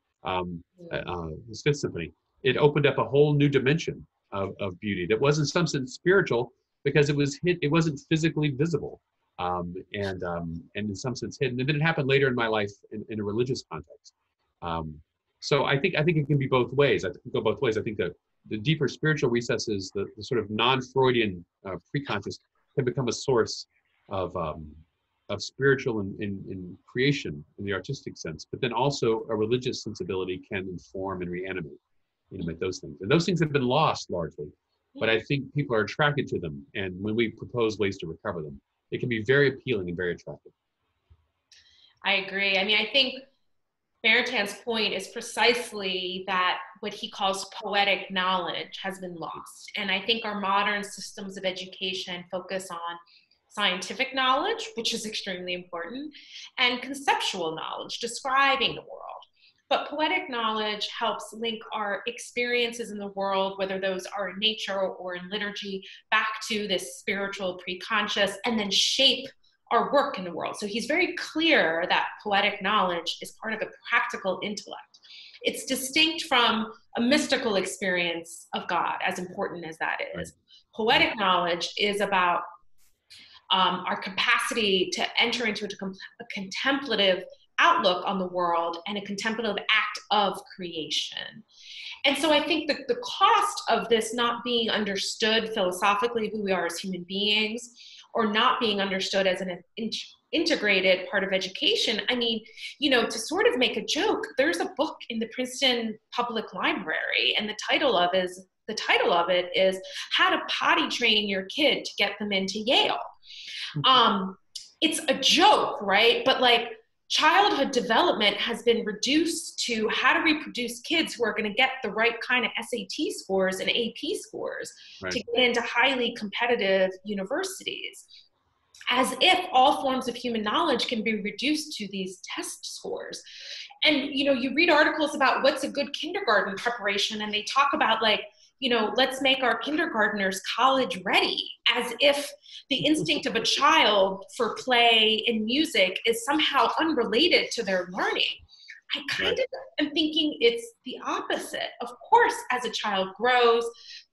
his Fifth Symphony. It opened up a whole new dimension of beauty that was in some sense spiritual, because it wasn't physically visible, and in some sense hidden. And then it happened later in my life in a religious context. So I think it can be both ways. I think go both ways. I think that the deeper spiritual recesses, the sort of non-Freudian preconscious, can become a source of spiritual in creation in the artistic sense, but then also a religious sensibility can inform and reanimate those things. And those things have been lost largely, but I think people are attracted to them. And when we propose ways to recover them, it can be very appealing and very attractive. I agree. I mean, I think Maritain's point is precisely that what he calls poetic knowledge has been lost. And I think our modern systems of education focus on scientific knowledge, which is extremely important, and conceptual knowledge, describing the world. But poetic knowledge helps link our experiences in the world, whether those are in nature or in liturgy, back to this spiritual preconscious, and then shape our work in the world. So he's very clear that poetic knowledge is part of a practical intellect. It's distinct from a mystical experience of God, as important as that is. Poetic knowledge is about our capacity to enter into a contemplative outlook on the world and a contemplative act of creation. And so I think that the cost of this not being understood philosophically, who we are as human beings, or not being understood as an integrated part of education. I mean, to sort of make a joke, there's a book in the Princeton Public Library, and the title of it is How to Potty Train Your Kid to Get Them into Yale. It's a joke, right? But childhood development has been reduced to how to reproduce kids who are going to get the right kind of SAT scores and AP scores to get into highly competitive universities, as if all forms of human knowledge can be reduced to these test scores. And, you read articles about what's a good kindergarten preparation, and they talk about let's make our kindergartners college ready, as if the instinct of a child for play and music is somehow unrelated to their learning. I kind of am thinking it's the opposite. Of course, as a child grows,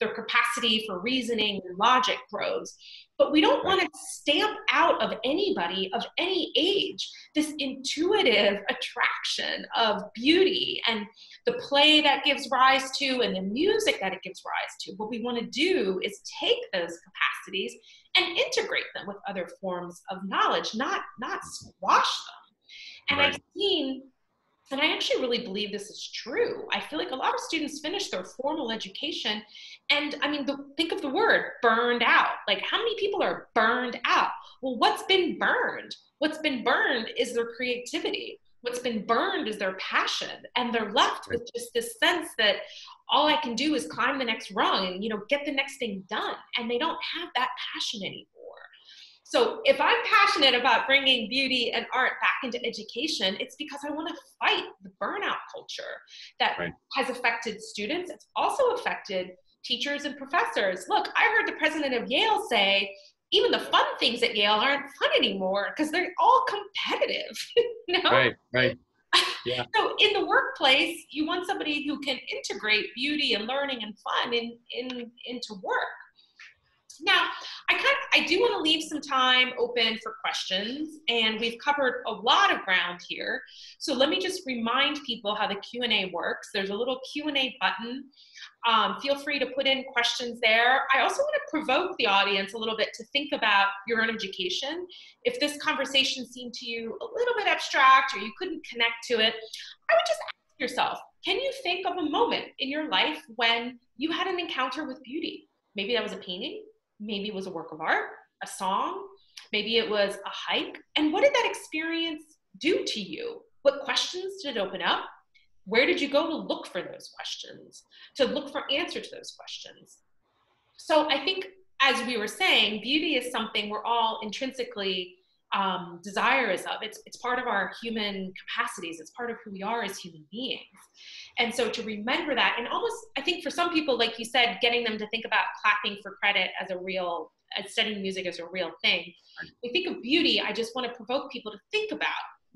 their capacity for reasoning and logic grows. But we don't want to stamp out of anybody of any age this intuitive attraction of beauty and the play that gives rise to and the music that it gives rise to. What we want to do is take those capacities and integrate them with other forms of knowledge, not squash them. And I've seen, and I actually really believe this is true, I feel like a lot of students finish their formal education and, think of the word burned out. How many people are burned out? Well, what's been burned? What's been burned is their creativity. What's been burned is their passion. And they're left with just this sense that all I can do is climb the next rung and, get the next thing done. And they don't have that passion anymore. So if I'm passionate about bringing beauty and art back into education, it's because I want to fight the burnout culture that has affected students. It's also affected teachers and professors. Look, I heard the president of Yale say, even the fun things at Yale aren't fun anymore because they're all competitive. You know? Right. Yeah. So in the workplace, you want somebody who can integrate beauty and learning and fun into work. Now, I do want to leave some time open for questions, and we've covered a lot of ground here. So let me just remind people how the Q&A works. There's a little Q&A button. Feel free to put in questions there. I also want to provoke the audience a little bit to think about your own education. If this conversation seemed to you a little bit abstract or you couldn't connect to it, I would just ask yourself, can you think of a moment in your life when you had an encounter with beauty? Maybe that was a painting. Maybe it was a work of art, a song. Maybe it was a hike. And what did that experience do to you? What questions did it open up? Where did you go to look for those questions, to look for answers to those questions? So I think, as we were saying, beauty is something we're all intrinsically desirous of. It's part of our human capacities. It's part of who we are as human beings. And so to remember that, and almost, I think for some people, like you said, getting them to think about clapping for credit as studying music as a real thing. When we think of beauty, I just want to provoke people to think about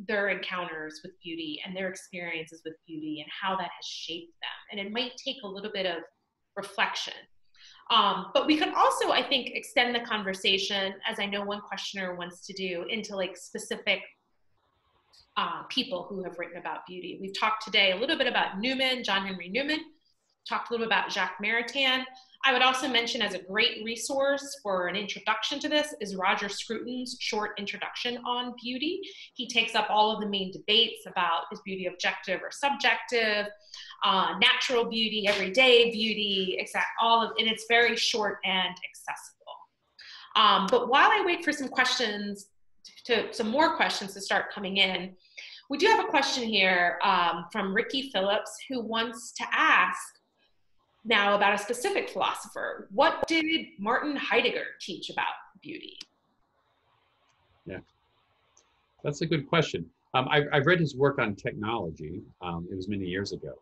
their encounters with beauty and their experiences with beauty and how that has shaped them. And it might take a little bit of reflection. But we could also, I think, extend the conversation, as I know one questioner wants to do, into like specific people who have written about beauty. We've talked today a little bit about Newman, John Henry Newman, talked a little about Jacques Maritain. I would also mention, as a great resource for an introduction to this, is Roger Scruton's short introduction on beauty. He takes up all of the main debates about, is beauty objective or subjective, natural beauty, everyday beauty, and it's very short and accessible. But while I wait for some more questions to start coming in, we do have a question here from Ricky Phillips, who wants to ask now about a specific philosopher. What did Martin Heidegger teach about beauty? Yeah, that's a good question. I've read his work on technology. It was many years ago,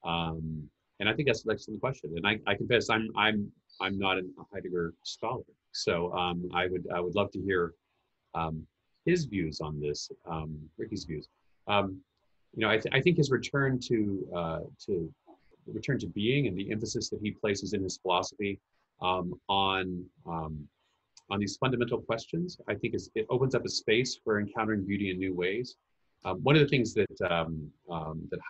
and I think that's an excellent question. And I confess I'm not a Heidegger scholar, so I would love to hear his views on this, Ricky's views. I think his return to being and the emphasis that he places in his philosophy on these fundamental questions, I think it opens up a space for encountering beauty in new ways. One of the things that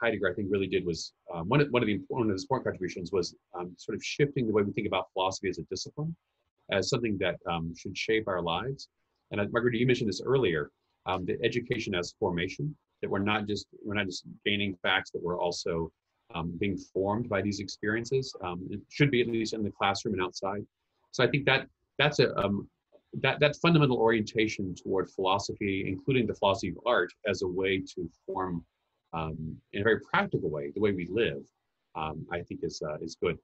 Heidegger, I think, really did was one of his important contributions was sort of shifting the way we think about philosophy as a discipline, as something that should shape our lives. And Margarita, you mentioned this earlier, the education as formation, that we're not just gaining facts, that we're also being formed by these experiences. It should be, at least in the classroom and outside. So I think that's that fundamental orientation toward philosophy, including the philosophy of art, as a way to form, in a very practical way, the way we live, I think is good.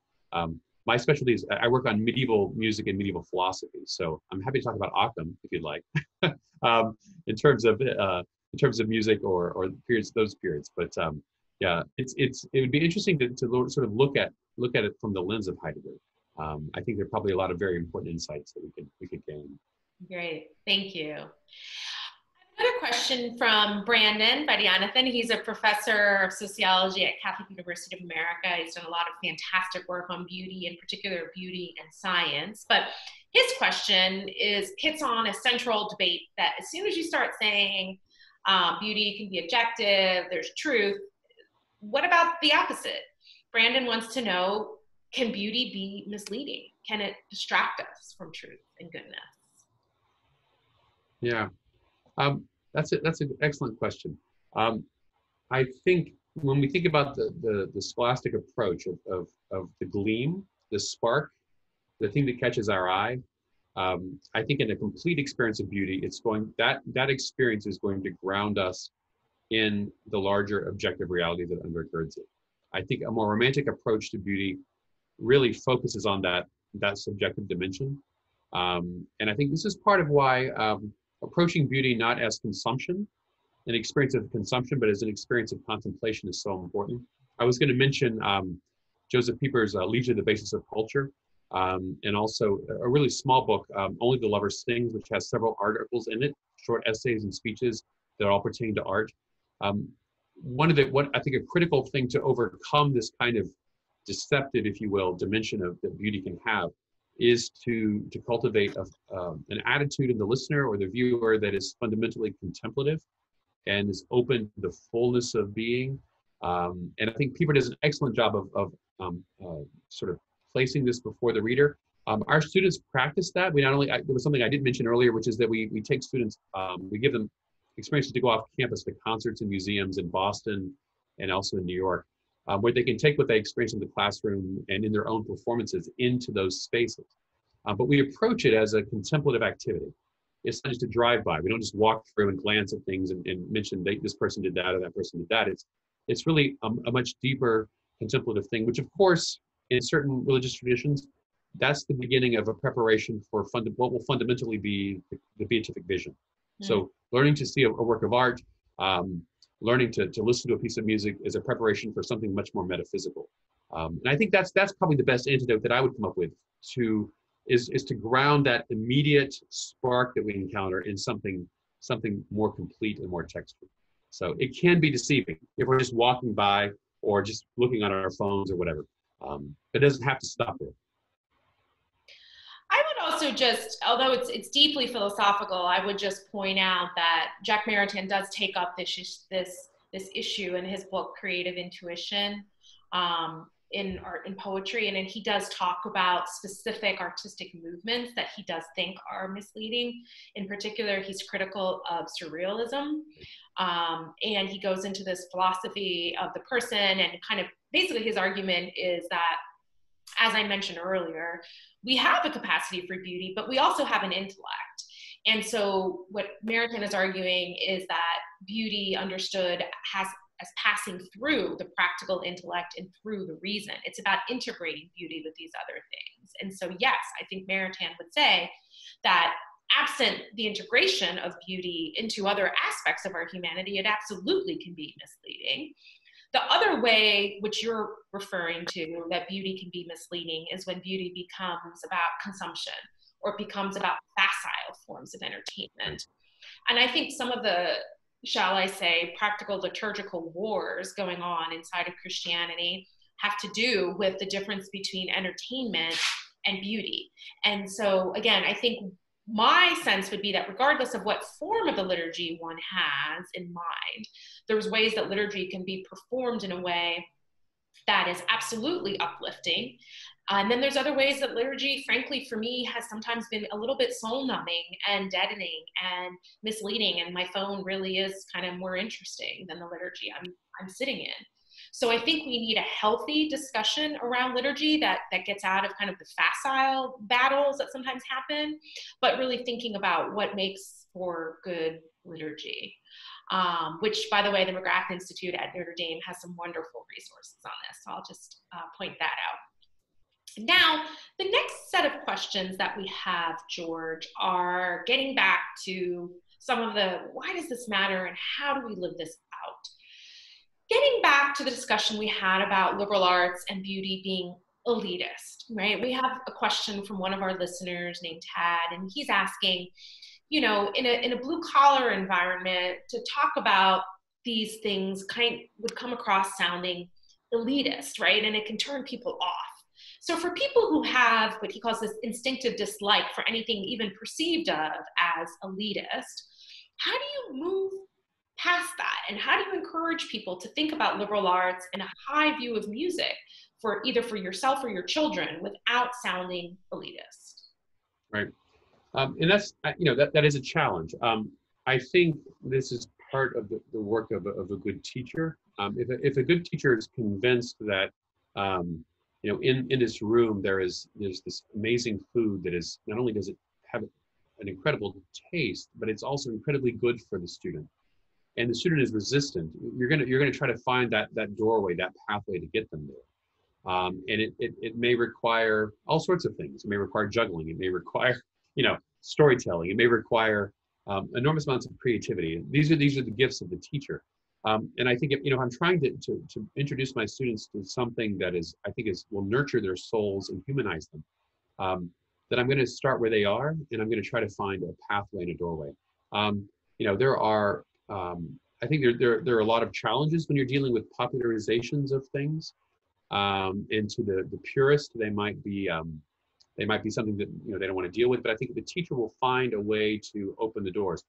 My specialty is I work on medieval music and medieval philosophy, so I'm happy to talk about Occam if you'd like, in terms of music or those periods. But yeah, it would be interesting to sort of look at it from the lens of Heidegger. I think there are probably a lot of very important insights that we could gain. Great, thank you. Another question from Brandon Vaidyanathan. He's a professor of sociology at Catholic University of America. He's done a lot of fantastic work on beauty, in particular beauty and science. But his question hits on a central debate that as soon as you start saying beauty can be objective, there's truth, what about the opposite? Brandon wants to know, can beauty be misleading? Can it distract us from truth and goodness? Yeah. That's an excellent question. I think when we think about the scholastic approach of the gleam, the spark, the thing that catches our eye, I think in a complete experience of beauty, that experience is going to ground us in the larger objective reality that undergirds it. I think a more romantic approach to beauty really focuses on that subjective dimension. And I think this is part of why approaching beauty not as consumption, an experience of consumption, but as an experience of contemplation is so important. I was going to mention Joseph Pieper's Leisure, the Basis of Culture, and also a really small book, Only the Lover Sings, which has several articles in it, short essays and speeches that all pertain to art. What I think a critical thing to overcome this kind of deceptive, if you will, dimension of that beauty can have is to cultivate an attitude in the listener or the viewer that is fundamentally contemplative and is open to the fullness of being. And I think Pieper does an excellent job of sort of placing this before the reader. Our students practice that. We not only, there was something I did mention earlier, which is that we take students, we give them experiences to go off campus to concerts and museums in Boston and also in New York, where they can take what they experience in the classroom and in their own performances into those spaces. But we approach it as a contemplative activity. It's not just a drive-by. We don't just walk through and glance at things and mention this person did that or that person did that. It's really a much deeper contemplative thing, which of course, in certain religious traditions, that's the beginning of a preparation for what will fundamentally be the beatific vision. Mm. So learning to see a work of art, learning to listen to a piece of music is a preparation for something much more metaphysical. And I think that's probably the best antidote that I would come up with is to ground that immediate spark that we encounter in something more complete and more textured. So it can be deceiving if we're just walking by or just looking on our phones or whatever. It doesn't have to stop there. I would also just, although it's deeply philosophical, I would just point out that Jacques Maritain does take up this issue in his book Creative Intuition, in art and poetry, and then he does talk about specific artistic movements that he does think are misleading. In particular, he's critical of surrealism, and he goes into this philosophy of the person, and kind of basically his argument is that, as I mentioned earlier, we have a capacity for beauty, but we also have an intellect. And so what Maritain is arguing is that beauty understood as passing through the practical intellect and through the reason. It's about integrating beauty with these other things. And so, yes, I think Maritain would say that absent the integration of beauty into other aspects of our humanity, it absolutely can be misleading. The other way, which you're referring to, that beauty can be misleading is when beauty becomes about consumption or becomes about facile forms of entertainment. And I think some of the, shall I say, practical liturgical wars going on inside of Christianity have to do with the difference between entertainment and beauty. And so, again, I think my sense would be that regardless of what form of the liturgy one has in mind, there's ways that liturgy can be performed in a way that is absolutely uplifting. And then there's other ways that liturgy, frankly, for me, has sometimes been a little bit soul-numbing and deadening and misleading. And my phone really is kind of more interesting than the liturgy I'm sitting in. So I think we need a healthy discussion around liturgy that gets out of kind of the facile battles that sometimes happen, but really thinking about what makes for good liturgy. Which, by the way, the Mcgrath Institute at Notre Dame has some wonderful resources on this. So I'll just point that out. Now, the next set of questions that we have, George, are getting back to some of the why does this matter and how do we live this out? Getting back to the discussion we had about liberal arts and beauty being elitist, right? We have a question from one of our listeners named Tad, and he's asking, you know, in a blue collar environment, to talk about these things would come across sounding elitist, right? And it can turn people off. So for people who have what he calls this instinctive dislike for anything even perceived of as elitist, how do you move past that? And how do you encourage people to think about liberal arts and a high view of music for either for yourself or your children without sounding elitist? Right. And that's, you know, that is a challenge. I think this is part of the work of a good teacher. If a good teacher is convinced that, you know, in this room, there's this amazing food that is, not only does it have an incredible taste, but it's also incredibly good for the student. And the student is resistant. You're gonna try to find that doorway, that pathway to get them there. And it may require all sorts of things. It may require juggling. It may require storytelling. It may require enormous amounts of creativity. These are the gifts of the teacher. And I think if I'm trying to introduce my students to something that will nurture their souls and humanize them, that I'm going to start where they are, and I'm going to try to find a pathway and a doorway. There are I think there are a lot of challenges when you're dealing with popularizations of things. And to the purist, they might be something that they don't want to deal with. But I think the teacher will find a way to open the doors.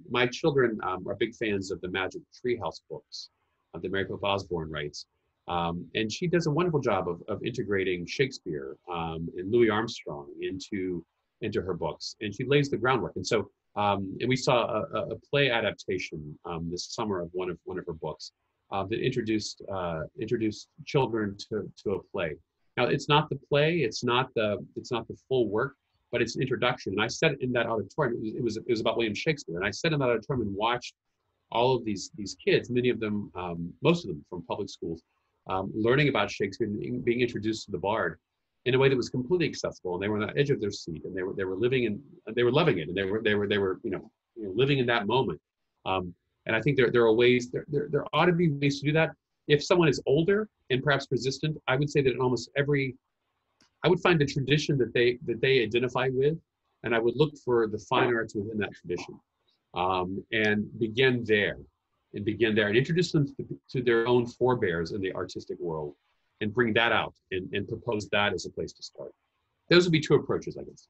My children are big fans of the Magic Treehouse books that Mary Pope Osborne writes. And she does a wonderful job of integrating Shakespeare and Louis Armstrong into her books, and she lays the groundwork. And so, and we saw a play adaptation this summer of one of her books that introduced children to a play. Now, it's not the play, it's not the full work, but it's an introduction. And I sat in that auditorium. It was about William Shakespeare, and I sat in that auditorium and watched all of these kids, many of them, most of them from public schools, learning about Shakespeare and being introduced to the Bard in a way that was completely accessible, and they were on the edge of their seat, and they were living in, they were loving it, and they were living in that moment. And I think there are ways, there ought to be ways to do that. If someone is older and perhaps resistant, I would say that in almost I would find a tradition that they identify with, and I would look for the fine arts within that tradition, and begin there, and introduce them to their own forebears in the artistic world, and bring that out and propose that as a place to start. Those would be two approaches, I guess.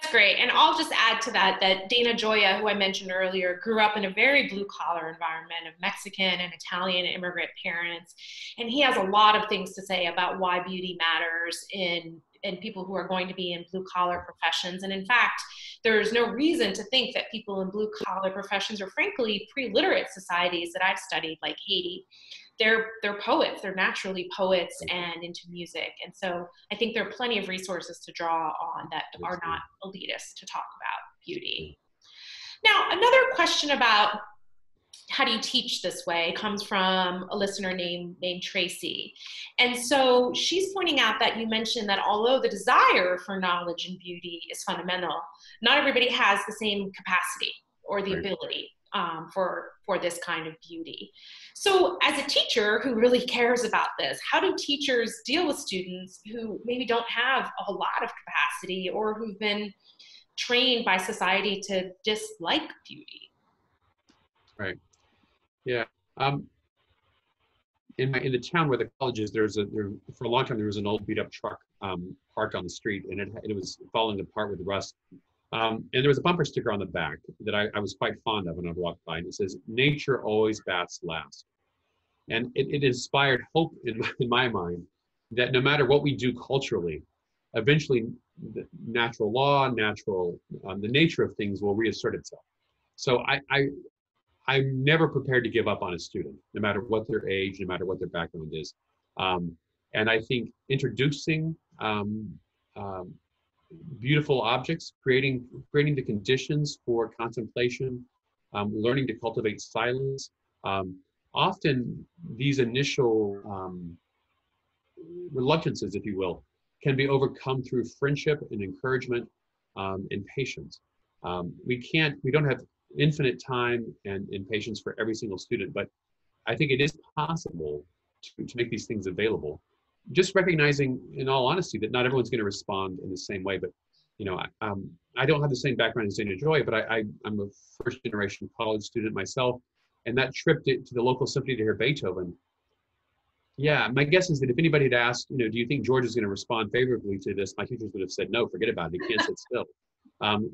That's great. And I'll just add to that Dana Joya, who I mentioned earlier, grew up in a very blue-collar environment of Mexican and Italian immigrant parents. And he has a lot of things to say about why beauty matters in people who are going to be in blue-collar professions. And in fact, there's no reason to think that people in blue-collar professions, or frankly, pre-literate societies that I've studied, like Haiti, they're poets. They're naturally poets and into music. And so I think there are plenty of resources to draw on that are not elitist to talk about beauty. Now, another question about how do you teach this way comes from a listener named Tracy. And so she's pointing out that you mentioned that although the desire for knowledge and beauty is fundamental, not everybody has the same capacity or the ability for this kind of beauty. So as a teacher who really cares about this, how do teachers deal with students who maybe don't have a whole lot of capacity, or who've been trained by society to dislike beauty? Right. Yeah. In the town where the college is, for a long time there was an old beat up truck parked on the street, and it was falling apart with rust. And there was a bumper sticker on the back that I was quite fond of when I walked by, and it says, "Nature always bats last." And it inspired hope in my mind that no matter what we do culturally, eventually the natural law, the nature of things will reassert itself. So I'm never prepared to give up on a student, no matter what their age, no matter what their background is. And I think introducing beautiful objects, creating the conditions for contemplation, learning to cultivate silence. Often these initial reluctances, if you will, can be overcome through friendship and encouragement and patience. We don't have infinite time and patience for every single student, but I think it is possible to make these things available. Just recognizing, in all honesty, that not everyone's going to respond in the same way. But I don't have the same background as Dana Joy, but I'm a first generation college student myself, and that trip to the local symphony to hear Beethoven. Yeah, my guess is that if anybody had asked, do you think George is going to respond favorably to this, my teachers would have said, no, forget about it. He can't sit still.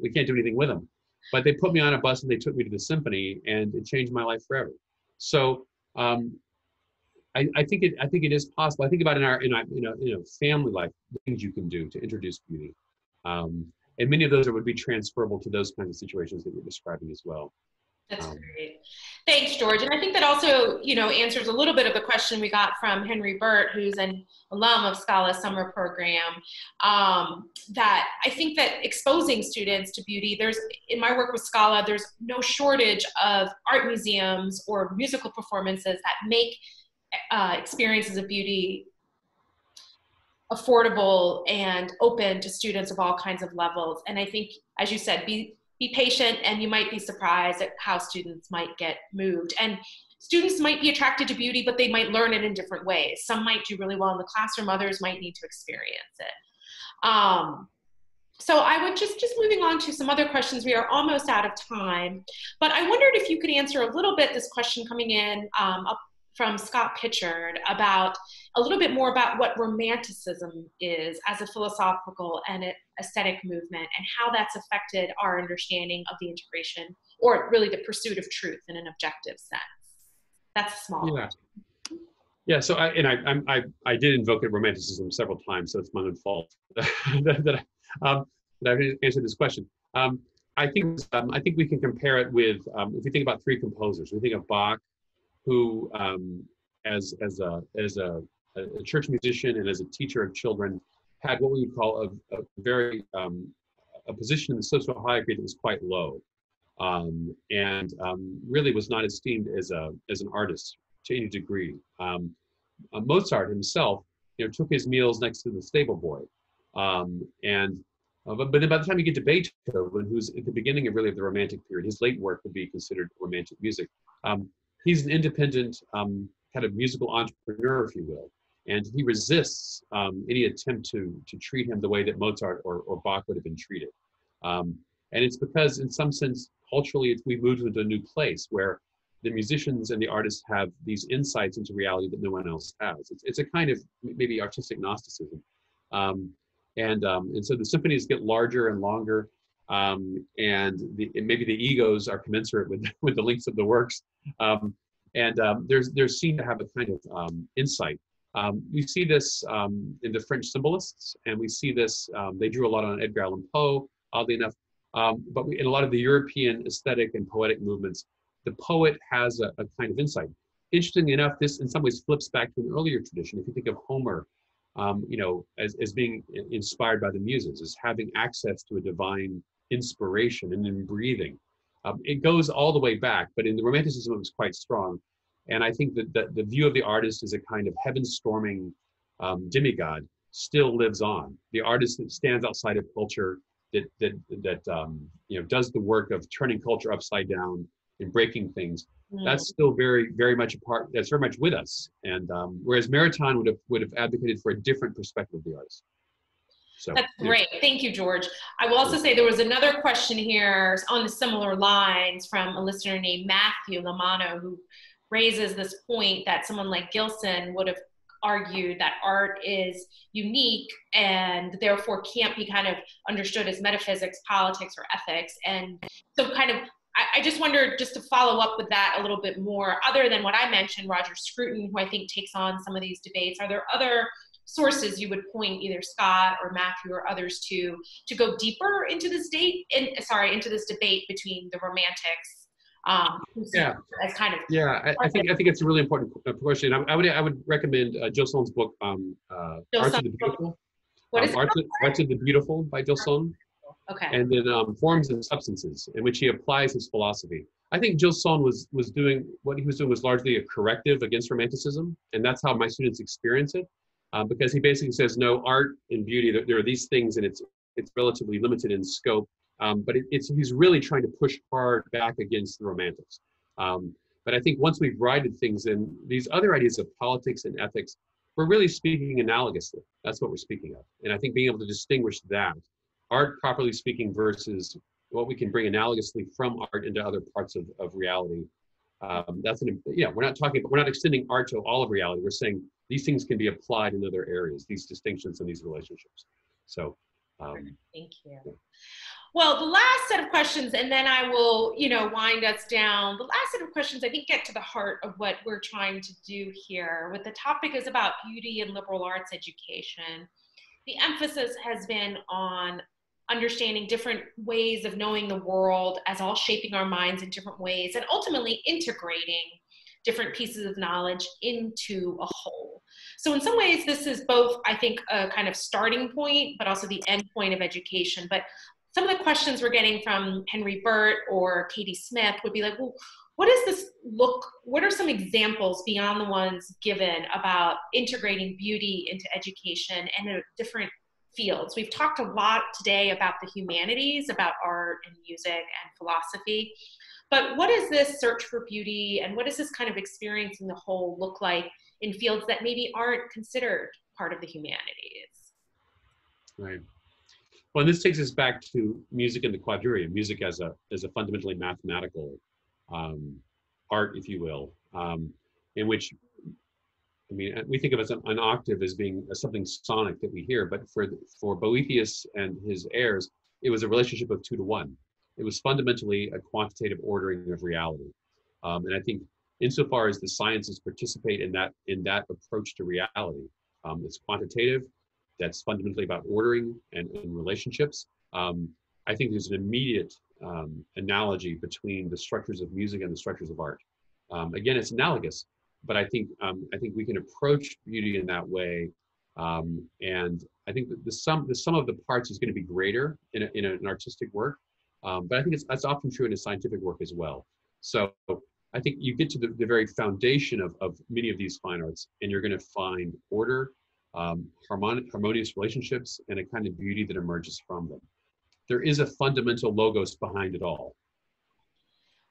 We can't do anything with him. But they put me on a bus and they took me to the symphony, and it changed my life forever. So I think it is possible. I think about in our family life, the things you can do to introduce beauty, and many of those would be transferable to those kinds of situations that you're describing as well. That's great. Thanks, George. And I think that also, answers a little bit of the question we got from Henry Burt, who's an alum of Scala's summer program, that I think that exposing students to beauty, in my work with Scala, there's no shortage of art museums or musical performances that make experiences of beauty affordable and open to students of all kinds of levels. And I think, as you said, be patient, and you might be surprised at how students might get moved. And students might be attracted to beauty, but they might learn it in different ways. Some might do really well in the classroom, others might need to experience it. So I would just moving on to some other questions. We are almost out of time, but I wondered if you could answer a little bit this question coming in up from Scott Pitchard about a little bit more about what Romanticism is as a philosophical and aesthetic movement, and how that's affected our understanding of the integration, or really the pursuit of truth in an objective sense. That's small. Yeah. Yeah, so I did invoke it, Romanticism, several times, so it's my own fault that I've answered this question. I think we can compare it with if we think about three composers. We think of Bach, who as a church musician and as a teacher of children had what we would call a very a position in the social hierarchy that was quite low, and really was not esteemed as an artist to any degree. Mozart himself, took his meals next to the stable boy, but then by the time you get to Beethoven, who's at the beginning of really of the Romantic period, his late work would be considered Romantic music. He's an independent kind of musical entrepreneur, if you will, and he resists any attempt to treat him the way that Mozart or Bach would have been treated. And it's because, in some sense, culturally, we've moved into a new place where the musicians and the artists have these insights into reality that no one else has. It's a kind of maybe artistic Gnosticism. And so the symphonies get larger and longer, and maybe the egos are commensurate with the lengths of the works. There's seen to have a kind of insight. We see this in the French symbolists, and we see this, they drew a lot on Edgar Allan Poe, oddly enough, but in a lot of the European aesthetic and poetic movements, the poet has a kind of insight. Interestingly enough, this in some ways flips back to an earlier tradition. If you think of Homer, as being inspired by the muses, as having access to a divine inspiration and then breathing. It goes all the way back, but in the Romanticism it was quite strong. And I think that the view of the artist as a kind of heaven-storming demigod still lives on. The artist that stands outside of culture, that does the work of turning culture upside down and breaking things. That's still very, very much a part. That's very much with us. And whereas Maritain would have advocated for a different perspective of the artist. So that's great. Thank you, George. I will also say there was another question here on the similar lines from a listener named Matthew Lamano, who raises this point that someone like Gilson would have argued that art is unique and therefore can't be kind of understood as metaphysics, politics, or ethics. And so kind of, I just wondered, just to follow up with that a little bit more, other than what I mentioned, Roger Scruton, who I think takes on some of these debates, are there other sources you would point either Scott or Matthew or others to go deeper into this into this debate between the Romantics? As kind of I think it's a really important question. I would recommend Gilson's book, Arts of the Beautiful. What is Arts of the Beautiful by Gilson. Okay. And then Forms and Substances, in which he applies his philosophy. I think Gilson was doing what he was doing was largely a corrective against Romanticism, and that's how my students experience it, because he basically says, no, art and beauty, there are these things, and it's relatively limited in scope, but he's really trying to push hard back against the Romantics. But I think once we've righted things in, these other ideas of politics and ethics, we're really speaking analogously. That's what we're speaking of. And I think being able to distinguish that, art properly speaking versus what we can bring analogously from art into other parts of reality. We're not extending art to all of reality. We're saying these things can be applied in other areas, these distinctions and these relationships. So, thank you. Well, the last set of questions, and then I will, wind us down. The last set of questions, I think, get to the heart of what we're trying to do here. What the topic is about beauty and liberal arts education. The emphasis has been on understanding different ways of knowing the world as all shaping our minds in different ways, and ultimately integrating different pieces of knowledge into a whole. So in some ways, this is both, I think, a kind of starting point, but also the end point of education. But some of the questions we're getting from Henry Burt or Katie Smith would be like, well, what does this look, what are some examples beyond the ones given about integrating beauty into education and in different fields? We've talked a lot today about the humanities, about art and music and philosophy, but what does this search for beauty and what does this kind of experiencing the whole look like in fields that maybe aren't considered part of the humanities? Right. Well, and this takes us back to music and the quadrivium, music as a fundamentally mathematical art, if you will, in which, I mean, we think of as an octave as being something sonic that we hear, but for Boethius and his heirs, it was a relationship of 2 to 1. It was fundamentally a quantitative ordering of reality, and I think insofar as the sciences participate in that approach to reality, it's quantitative. That's fundamentally about ordering and relationships. I think there's an immediate analogy between the structures of music and the structures of art. Again, it's analogous, but I think we can approach beauty in that way, and I think that the sum of the parts is going to be greater in an artistic work, but I think that's often true in a scientific work as well. So I think you get to the very foundation of many of these fine arts, and you're going to find order, harmonious relationships, and a kind of beauty that emerges from them. There is a fundamental logos behind it all.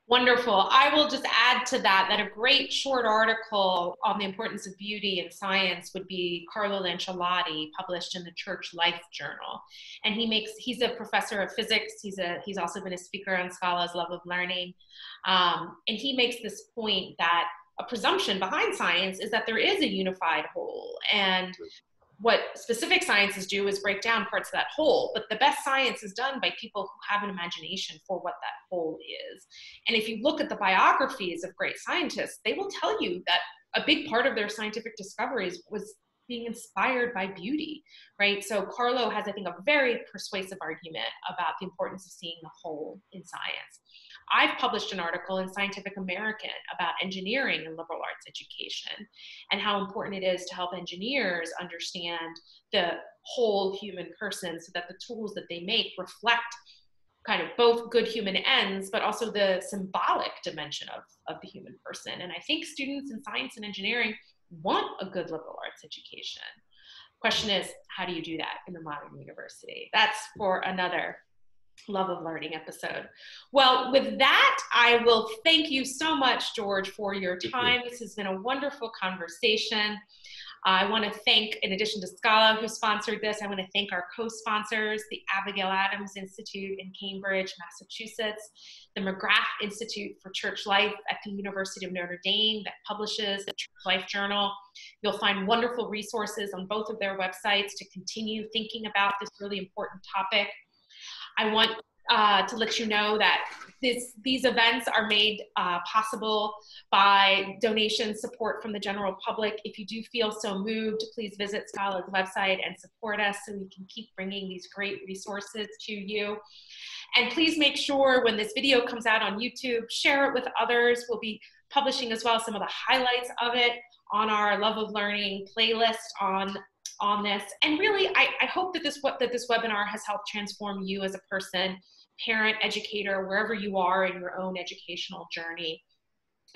Wonderful. I will just add to that a great short article on the importance of beauty in science would be Carlo Lanciolotti, published in the Church Life Journal. And he's a professor of physics. He's also been a speaker on Scala's Love of Learning. And he makes this point that a presumption behind science is that there is a unified whole. And what specific sciences do is break down parts of that whole, but the best science is done by people who have an imagination for what that whole is. And if you look at the biographies of great scientists, they will tell you that a big part of their scientific discoveries was being inspired by beauty, right? So Carlo has, I think, a very persuasive argument about the importance of seeing the whole in science. I've published an article in Scientific American about engineering and liberal arts education and how important it is to help engineers understand the whole human person so that the tools that they make reflect kind of both good human ends, but also the symbolic dimension of the human person. And I think students in science and engineering want a good liberal arts education. Question is, how do you do that in the modern university? That's for another Love of Learning episode. Well, with that, I will thank you so much, George, for your time. This has been a wonderful conversation. I want to thank, in addition to Scala, who sponsored this, I want to thank our co-sponsors, the Abigail Adams Institute in Cambridge, Massachusetts, the Mcgrath Institute for Church Life at the University of Notre Dame that publishes the Church Life Journal. You'll find wonderful resources on both of their websites to continue thinking about this really important topic. I want to let you know that these events are made possible by donation support from the general public. If you do feel so moved, please visit Scala's website and support us so we can keep bringing these great resources to you. And please make sure when this video comes out on YouTube, share it with others. We'll be publishing as well some of the highlights of it on our Love of Learning playlist on this. And really, I hope that this webinar has helped transform you as a person, parent, educator, wherever you are in your own educational journey,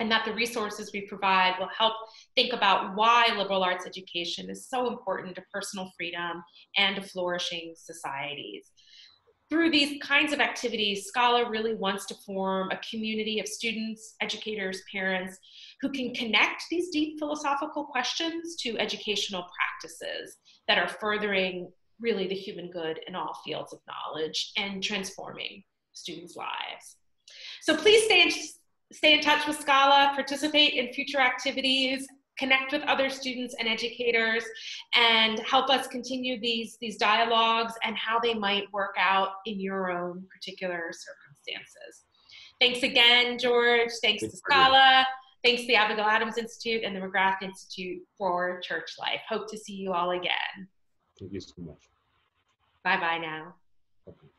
and that the resources we provide will help think about why liberal arts education is so important to personal freedom and to flourishing societies. Through these kinds of activities, Scala really wants to form a community of students, educators, parents, who can connect these deep philosophical questions to educational practices that are furthering really the human good in all fields of knowledge and transforming students' lives. So please stay in touch with Scala, participate in future activities, connect with other students and educators, and help us continue these dialogues and how they might work out in your own particular circumstances. Thanks again, George. Thanks to Scala. Thanks to the Abigail Adams Institute and the Mcgrath Institute for Church Life. Hope to see you all again. Thank you so much. Bye-bye now. Okay.